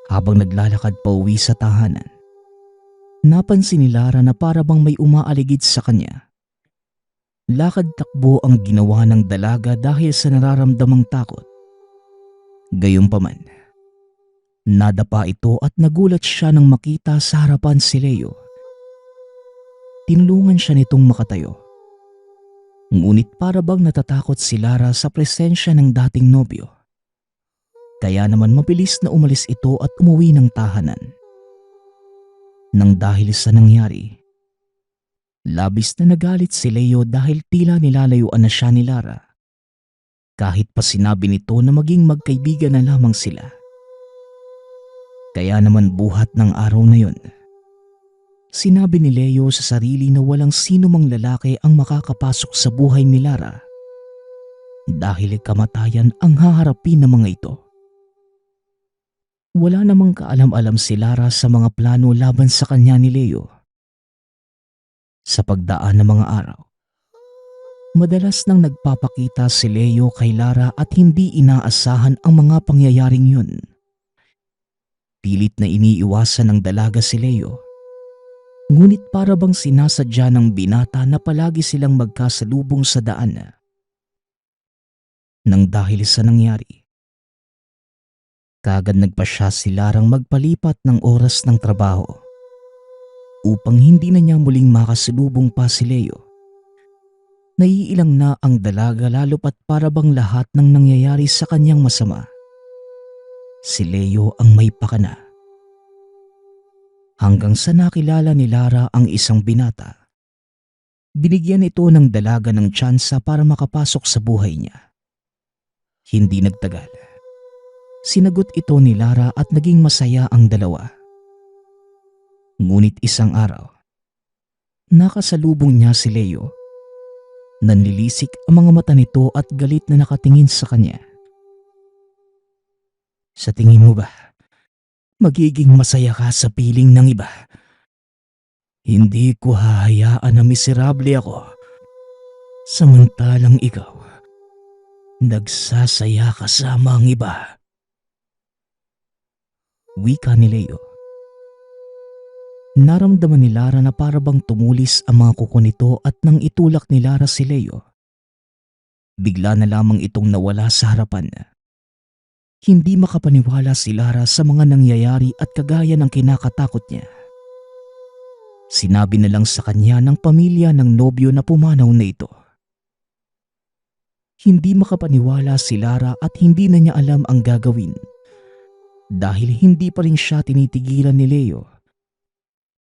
Speaker 2: habang naglalakad pa uwi sa tahanan, napansin ni Lara na para bang may umaaligid sa kanya. Lakad-takbo ang ginawa ng dalaga dahil sa nararamdamang takot. Gayunpaman, nadapa ito at nagulat siya nang makita sa harapan si Leo. Tinulungan siya nitong makatayo. Ngunit para bang natatakot si Lara sa presensya ng dating nobyo. Kaya naman mabilis na umalis ito at umuwi ng tahanan. Nang dahil sa nangyari, labis na nagalit si Leo dahil tila nilalayuan na siya ni Lara. Kahit pa sinabi nito na maging magkaibigan na lamang sila. Kaya naman buhat ng araw na yon, sinabi ni Leo sa sarili na walang sino mang lalaki ang makakapasok sa buhay ni Lara dahil kamatayan ang haharapin ng mga ito. Wala namang kaalam-alam si Lara sa mga plano laban sa kanya ni Leo. Sa pagdaan ng mga araw, madalas nang nagpapakita si Leo kay Lara at hindi inaasahan ang mga pangyayaring yun. Pilit na iniiwasan ng dalaga si Leo. Ngunit para bang sinasadya ng binata na palagi silang magkasalubong sa daan. Nang dahil sa nangyari, kagad nagpasya si Larang magpalipat ng oras ng trabaho upang hindi na niya muling makasalubong pa si Leo. Naiilang na ang dalaga lalo pat para bang lahat ng nangyayari sa kanyang masama, si Leo ang may pakana. Hanggang sa nakilala ni Lara ang isang binata Binigyan ito ng dalaga ng tsansa para makapasok sa buhay niya. Hindi nagtagal. Sinagot ito ni Lara at naging masaya ang dalawa. Ngunit isang araw, nakasalubong niya si Leo. Nanlilisik ang mga mata nito at galit na nakatingin sa kanya. Sa tingin mo ba, magiging masaya ka sa piling ng iba? Hindi ko hahayaan na miserable ako. Samantalang ikaw, nagsasaya kasama ang iba. Wika ni Leo. Naramdaman ni Lara na parabang tumulis ang mga kuko nito at nang itulak ni Lara si Leo, bigla na lamang itong nawala sa harapan. Hindi makapaniwala si Lara sa mga nangyayari at kagaya ng kinakatakot niya. Sinabi na lang sa kanya ng pamilya ng nobyo na pumanaw na ito. Hindi makapaniwala si Lara at hindi na niya alam ang gagawin dahil hindi pa rin siya tinitigilan ni Leo.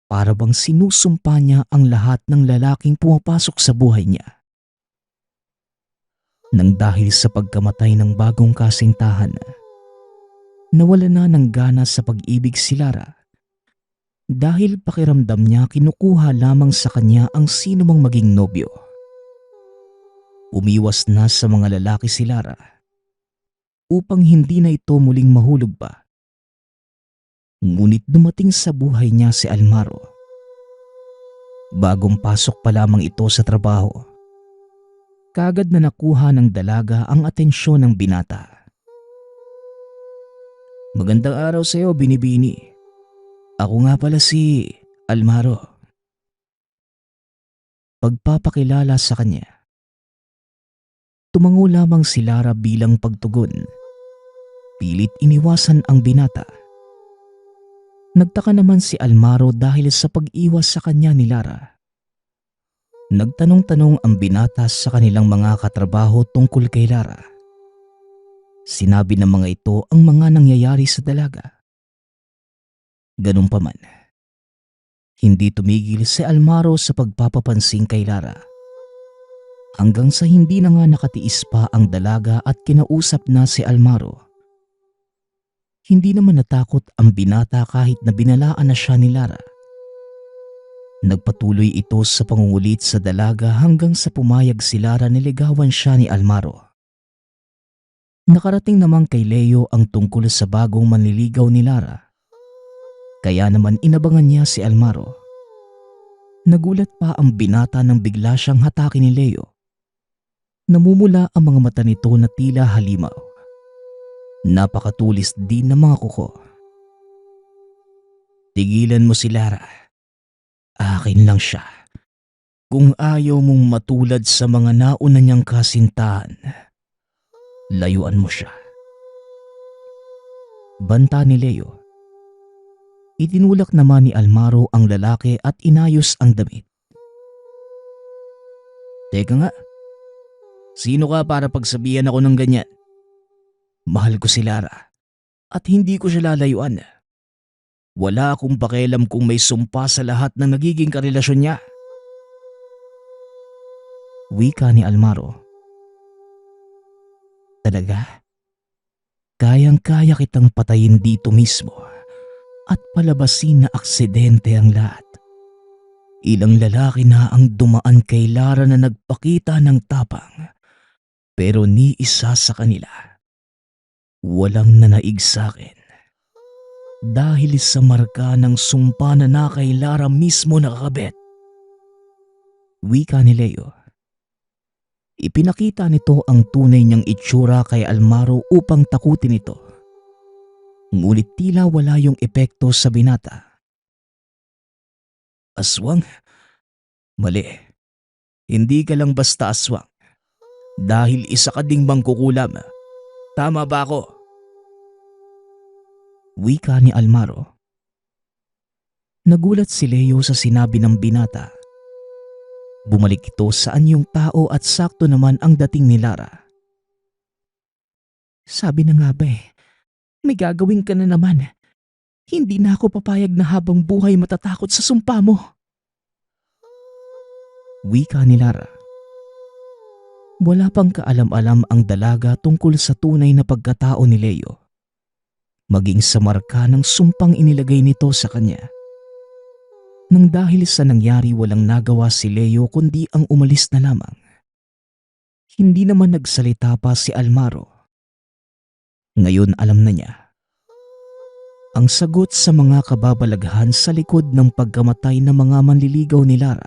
Speaker 2: Para bang sinusumpa niya ang lahat ng lalaking pumapasok sa buhay niya. Nang dahil sa pagkamatay ng bagong kasintahan, nawala na ng gana sa pag-ibig si Lara. Dahil pakiramdam niya kinukuha lamang sa kanya ang sino mang maging nobyo. Umiwas na sa mga lalaki si Lara upang hindi na ito muling mahulog pa. Ngunit dumating sa buhay niya si Almaro. Bagong pasok pa lamang ito sa trabaho, kaagad na nakuha ng dalaga ang atensyon ng binata. Magandang araw sa iyo, Binibini. Ako nga pala si Almaro. Pagpapakilala sa kanya. Tumango lamang si Lara bilang pagtugon. Pilit iniwasan ang binata. Nagtaka naman si Almaro dahil sa pag-iwas sa kanya ni Lara. Nagtanong-tanong ang binata sa kanilang mga katrabaho tungkol kay Lara. Sinabi ng mga ito ang mga nangyayari sa dalaga. Ganun pa man, hindi tumigil si Almaro sa pagpapapansin kay Lara. Hanggang sa hindi na nga nakatiis pa ang dalaga at kinausap na si Almaro. Hindi naman natakot ang binata kahit na binalaan na siya ni Lara. Nagpatuloy ito sa pangungulit sa dalaga hanggang sa pumayag si Lara niligawan siya ni Almaro. Nakarating naman kay Leo ang tungkol sa bagong manliligaw ni Lara. Kaya naman inabangan niya si Almaro. Nagulat pa ang binata nang bigla siyang hatakin ni Leo. Namumula ang mga mata nito na tila halimaw. Napakatulis din ng mga kuko. Tigilan mo si Lara. Akin lang siya. Kung ayaw mong matulad sa mga nauna niyang kasintahan, layuan mo siya. Banta ni Leo. Itinulak naman ni Almaro ang lalaki at inayos ang damit. Teka nga, sino ka para pagsabihan ako ng ganyan? Mahal ko si Lara at hindi ko siya lalayuan. Wala akong pakialam kung may sumpa sa lahat ng nagiging karelasyon niya. Wika ni Almaro. Talaga? Kayang-kaya kitang patayin dito mismo at palabasin na aksidente ang lahat. Ilang lalaki na ang dumaan kay Lara na nagpakita ng tapang, pero ni isa sa kanila walang nanaig sa akin. Dahil sa marka ng sumpa na kay Lara mismo nakakabit. Wika ni Leo. Ipinakita nito ang tunay niyang itsura kay Almaro upang takutin ito. Ngunit tila wala yung epekto sa binata. Aswang? Mali. Hindi ka lang basta aswang. Dahil isa ka ding mangkukulam. Tama ba ako? Wika ni Almaro. Nagulat si Leo sa sinabi ng binata. Bumalik ito sa anyong tao at sakto naman ang dating ni Lara. Sabi na nga ba may gagawin ka na naman. Hindi na ako papayag na habang buhay matatakot sa sumpa mo. Wika ni Lara. Wala pang kaalam-alam ang dalaga tungkol sa tunay na pagkatao ni Leo, maging sa marka ng sumpang inilagay nito sa kanya. Nang dahil sa nangyari walang nagawa si Leo kundi ang umalis na lamang. Hindi naman nagsalita pa si Almaro. Ngayon alam na niya ang sagot sa mga kababalaghan sa likod ng pagkamatay ng mga manliligaw ni Lara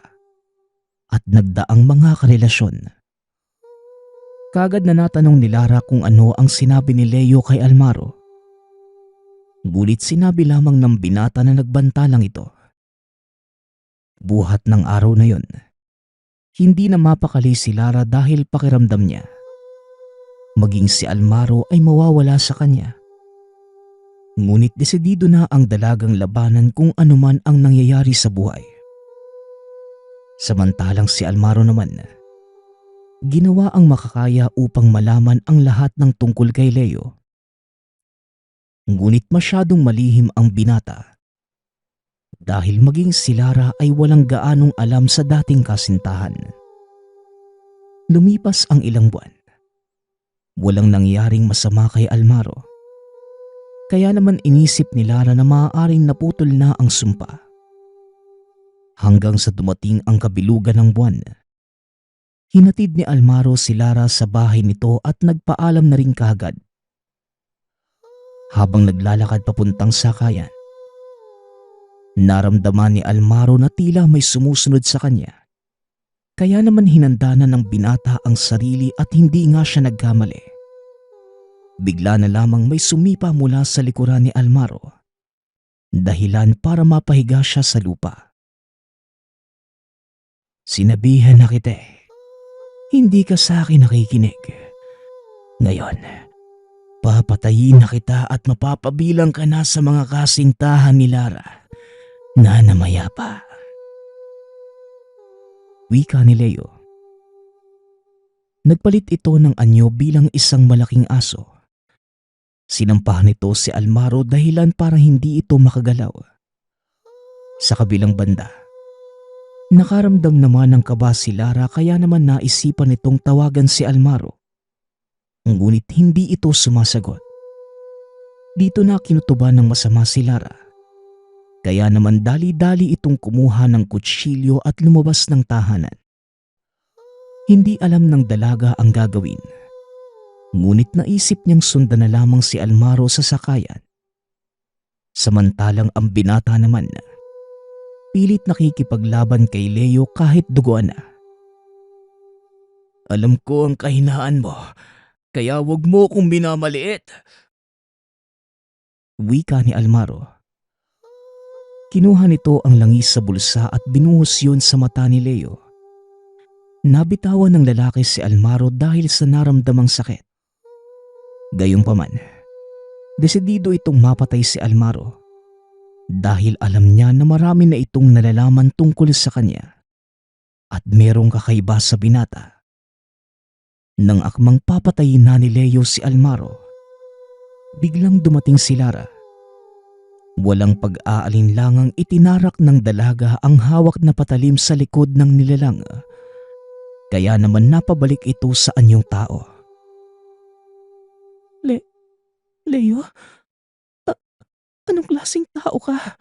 Speaker 2: at nagdaang mga karelasyon. Kagad na natanong ni Lara kung ano ang sinabi ni Leo kay Almaro. Ngulit sinabi lamang ng binata na nagbanta lang ito. Buhat ng araw na yon, hindi na mapakali si Lara dahil pakiramdam niya maging si Almaro ay mawawala sa kanya. Ngunit desidido na ang dalagang labanan kung anuman ang nangyayari sa buhay. Samantalang si Almaro naman, ginawa ang makakaya upang malaman ang lahat ng tungkol kay Leo. Ngunit masyadong malihim ang binata dahil maging si Lara ay walang gaanong alam sa dating kasintahan. Lumipas ang ilang buwan. Walang nangyaring masama kay Almaro. Kaya naman inisip ni Lara na maaaring naputol na ang sumpa. Hanggang sa dumating ang kabilugan ng buwan. Hinatid ni Almaro si Lara sa bahay nito at nagpaalam na rin kaagad. Habang naglalakad papuntang sakayan, naramdaman ni Almaro na tila may sumusunod sa kanya. Kaya naman hinanda na ng binata ang sarili at hindi nga siya nagkamali. Bigla na lamang may sumipa mula sa likuran ni Almaro. Dahilan para mapahiga siya sa lupa. Sinabihan na kita eh. Hindi ka sa akin nakikinig. Ngayon, papatayin na kita at mapapabilang ka na sa mga kasintahan ni Lara na namayapa. Wika ni Leo. Nagpalit ito ng anyo bilang isang malaking aso. Sinampahan nito si Almaro dahilan para hindi ito makagalaw. Sa kabilang banda, nakaramdam naman ng kaba si Lara kaya naman naisipan nitong tawagan si Almaro. Ngunit hindi ito sumasagot. Dito na kinutuban ng masama si Lara. Kaya naman dali-dali itong kumuha ng kutsilyo at lumabas ng tahanan. Hindi alam ng dalaga ang gagawin. Ngunit naisip niyang sundan na lamang si Almaro sa sakayan. Samantalang ang binata naman pilit nakikipaglaban kay Leo kahit duguan na. Alam ko ang kahinaan mo, kaya wag mo kong minamaliit. Wika ni Almaro. Kinuha nito ang langis sa bulsa at binuhos yun sa mata ni Leo. Nabitawan ng lalaki si Almaro dahil sa naramdamang sakit. Gayunpaman, desidido itong mapatay si Almaro. Dahil alam niya na marami na itong nalalaman tungkol sa kanya at merong kakaiba sa binata. Nang akmang papatayin na ni Leo si Almaro, biglang dumating si Lara. Walang pag-aalinlangang itinarak ng dalaga ang hawak na patalim sa likod ng nilalang. Kaya naman napabalik ito sa anyong tao. Leo? Anong klaseng tao ka?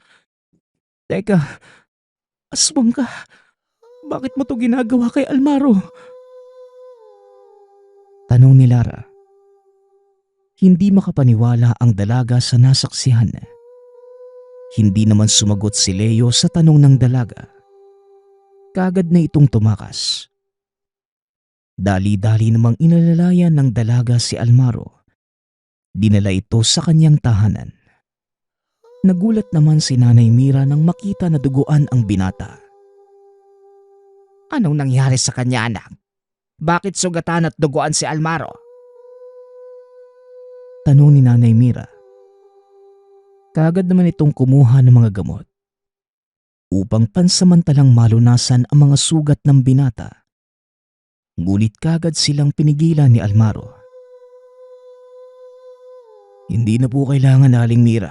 Speaker 2: Teka, aswang ka. Bakit mo to ginagawa kay Almaro? Tanong ni Lara. Hindi makapaniwala ang dalaga sa nasaksihan. Hindi naman sumagot si Leo sa tanong ng dalaga. Kagad na itong tumakas. Dali-dali namang inalalayan ng dalaga si Almaro. Dinala ito sa kanyang tahanan. Nagulat naman si Nanay Mira nang makita na duguan ang binata.
Speaker 1: Anong nangyari sa kanya, anak? Bakit sugatan at duguan si Almaro?
Speaker 2: Tanong ni Nanay Mira. Kaagad naman itong kumuha ng mga gamot upang pansamantalang malunasan ang mga sugat ng binata. Ngunit kaagad silang pinigilan ni Almaro. Hindi na po kailangan, Aling Mira.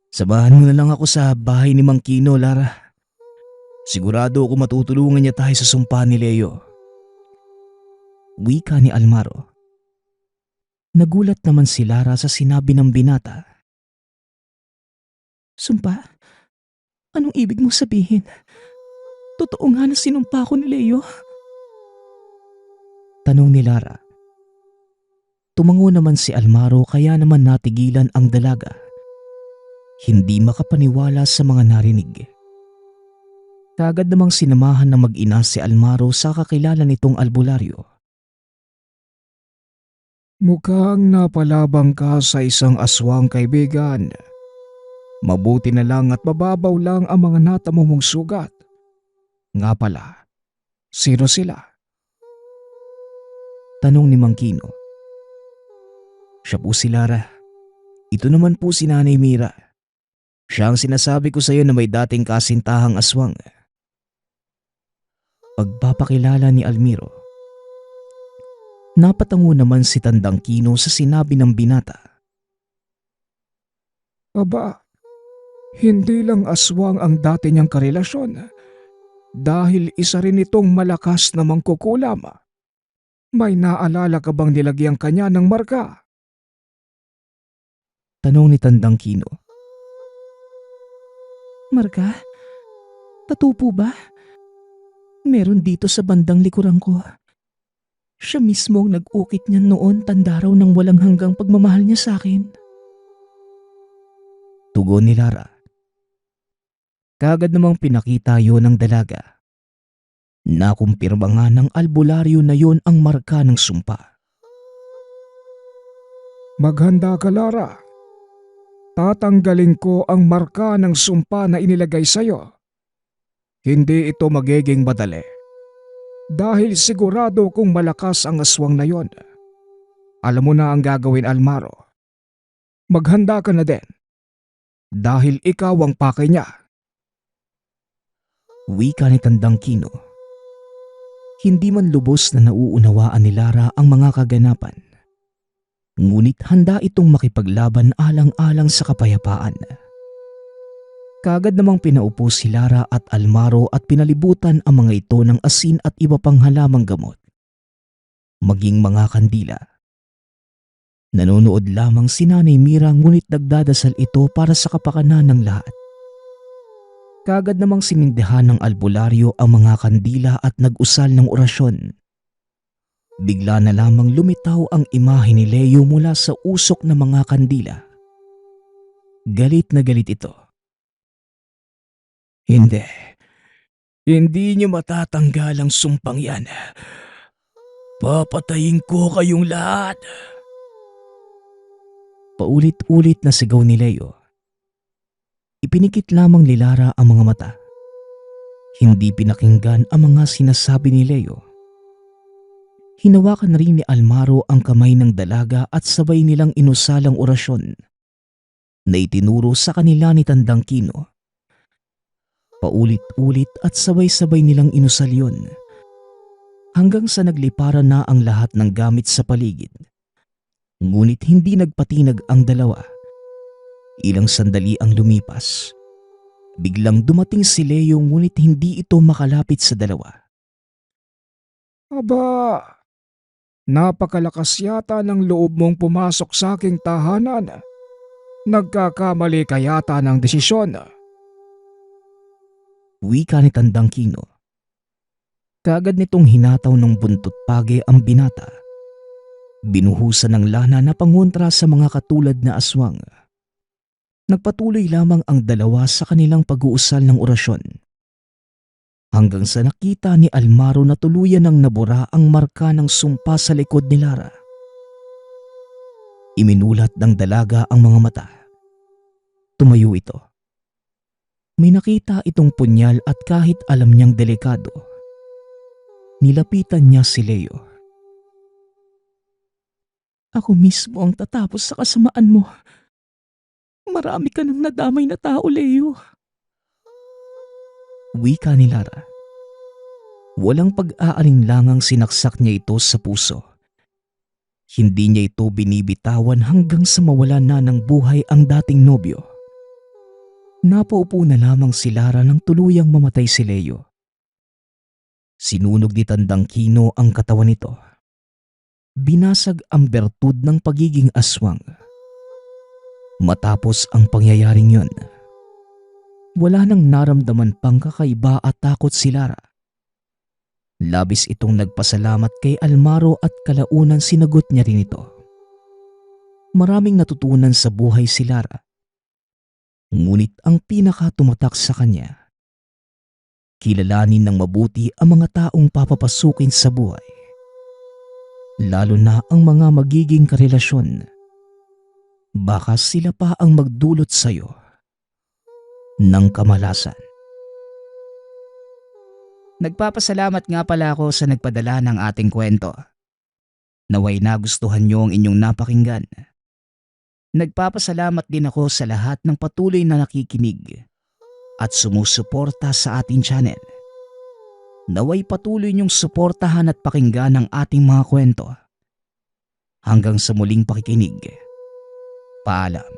Speaker 2: Samahan mo na lang ako sa bahay ni Mang Kino, Lara. Sigurado ako matutulungan niya tayo sa sumpa ni Leo. Wika ni Almaro. Nagulat naman si Lara sa sinabi ng binata.
Speaker 3: Sumpa? Anong ibig mong sabihin? Totoo nga na sinumpa ko ni Leo?
Speaker 2: Tanong ni Lara. Tumango naman si Almaro kaya naman natigilan ang dalaga. Hindi makapaniwala sa mga narinig. Kagad namang sinamahan ng mag-ina si Almaro sa kakilala nitong albularyo.
Speaker 1: Mukhang napalabang ka sa isang aswang, kaibigan. Mabuti na lang at mababaw lang ang mga natamo mong sugat. Nga pala, sino sila?
Speaker 2: Tanong ni Mang Kino. Siya po si Lara. Ito naman po si Nanay Mira. Siya ang sinasabi ko sa iyo na may dating kasintahang aswang. Pagpapakilala ni Almiro. Napatango naman si Tandang Kino sa sinabi ng binata.
Speaker 1: Aba, hindi lang aswang ang dati niyang karelasyon. Dahil isa rin itong malakas na mangkukulam. May naalala ka bang nilagyang kanya ng marka?
Speaker 2: Tanong ni Tandang Kino.
Speaker 3: Marga? Tattoo po ba? Meron dito sa bandang likuran ko. Siya mismo ang nag-ukit niyan noon, tanda raw ng walang hanggang pagmamahal niya sa akin.
Speaker 2: Tugon ni Lara. Kagad namang pinakita yon ng dalaga. Nakumpirma nga ng albularyo na yon ang marka ng sumpa.
Speaker 1: Maghanda ka, Lara. Tatanggalin ko ang marka ng sumpa na inilagay sa'yo. Hindi ito magiging madali. Dahil sigurado kung malakas ang aswang na yon. Alam mo na ang gagawin, Almaro. Maghanda ka na din. Dahil ikaw ang pakay niya.
Speaker 2: Wika ni Tandang Kino. Hindi man lubos na nauunawaan ni Lara ang mga kaganapan. Ngunit handa itong makipaglaban alang-alang sa kapayapaan. Kagad namang pinaupo si Lara at Almaro at pinalibutan ang mga ito ng asin at iba pang halamang gamot. Maging mga kandila. Nanonood lamang si Nanay Mira ngunit nagdadasal ito para sa kapakanan ng lahat. Kagad namang sinindihan ng albularyo ang mga kandila at nag-usal ng orasyon. Bigla na lamang lumitaw ang imahe ni Leo mula sa usok ng mga kandila. Galit na galit ito.
Speaker 1: Hindi. Hindi niyo matatanggal ang sumpang yan. Papatayin ko kayong lahat.
Speaker 2: Paulit-ulit na sigaw ni Leo. Ipinikit lamang ni Lara ang mga mata. Hindi pinakinggan ang mga sinasabi ni Leo. Hinawakan rin ni Almaro ang kamay ng dalaga at sabay nilang inusalang orasyon na itinuro sa kanila ni Tandang Kino. Paulit-ulit at sabay-sabay nilang inusal yun. Hanggang sa nagliparan na ang lahat ng gamit sa paligid. Ngunit hindi nagpatinag ang dalawa. Ilang sandali ang lumipas. Biglang dumating si Leo ngunit hindi ito makalapit sa dalawa.
Speaker 1: Aba, napakalakas yata ng loob mong pumasok sa aking tahanan. Nagkakamali ka yata ng desisyon.
Speaker 2: Wika ni Tandang Kino. Kagad nitong hinataw ng buntot page ang binata. Binuhusan ng lana na pangontra sa mga katulad na aswang. Nagpatuloy lamang ang dalawa sa kanilang pag-uusal ng orasyon. Hanggang sa nakita ni Almaro na tuluyan ng nabura ang marka ng sumpa sa likod ni Lara. Iminulat ng dalaga ang mga mata. Tumayo ito. May nakita itong punyal at kahit alam niyang delikado, nilapitan niya si Leo.
Speaker 3: Ako mismo ang tatapos sa kasamaan mo. Marami ka nang nadamay na tao, Leo.
Speaker 2: Wika ni Lara. Walang pag-aalinlangang sinaksak niya ito sa puso. Hindi niya ito binibitawan hanggang sa mawala na ng buhay ang dating nobyo. Napaupo na lamang si Lara nang tuluyang mamatay si Leo. Sinunog ni Tandang Kino ang katawan nito. Binasag ang bertud ng pagiging aswang. Matapos ang pangyayaring yon, wala nang naramdaman pang kakaiba at takot si Lara. Labis itong nagpasalamat kay Almaro at kalaunan sinagot niya rin ito. Maraming natutunan sa buhay si Lara. Ngunit ang pinakatumatak sa kanya, kilalanin ng mabuti ang mga taong papapasukin sa buhay. Lalo na ang mga magiging karelasyon. Baka sila pa ang magdulot sa'yo ng kamalasan.
Speaker 1: Nagpapasalamat nga pala ako sa nagpadala ng ating kwento. Naway nagustuhan niyo ang inyong napakinggan. Nagpapasalamat din ako sa lahat ng patuloy na nakikinig at sumusuporta sa ating channel. Naway patuloy niyong suportahan at pakinggan ang ating mga kwento. Hanggang sa muling pakikinig. Paalam.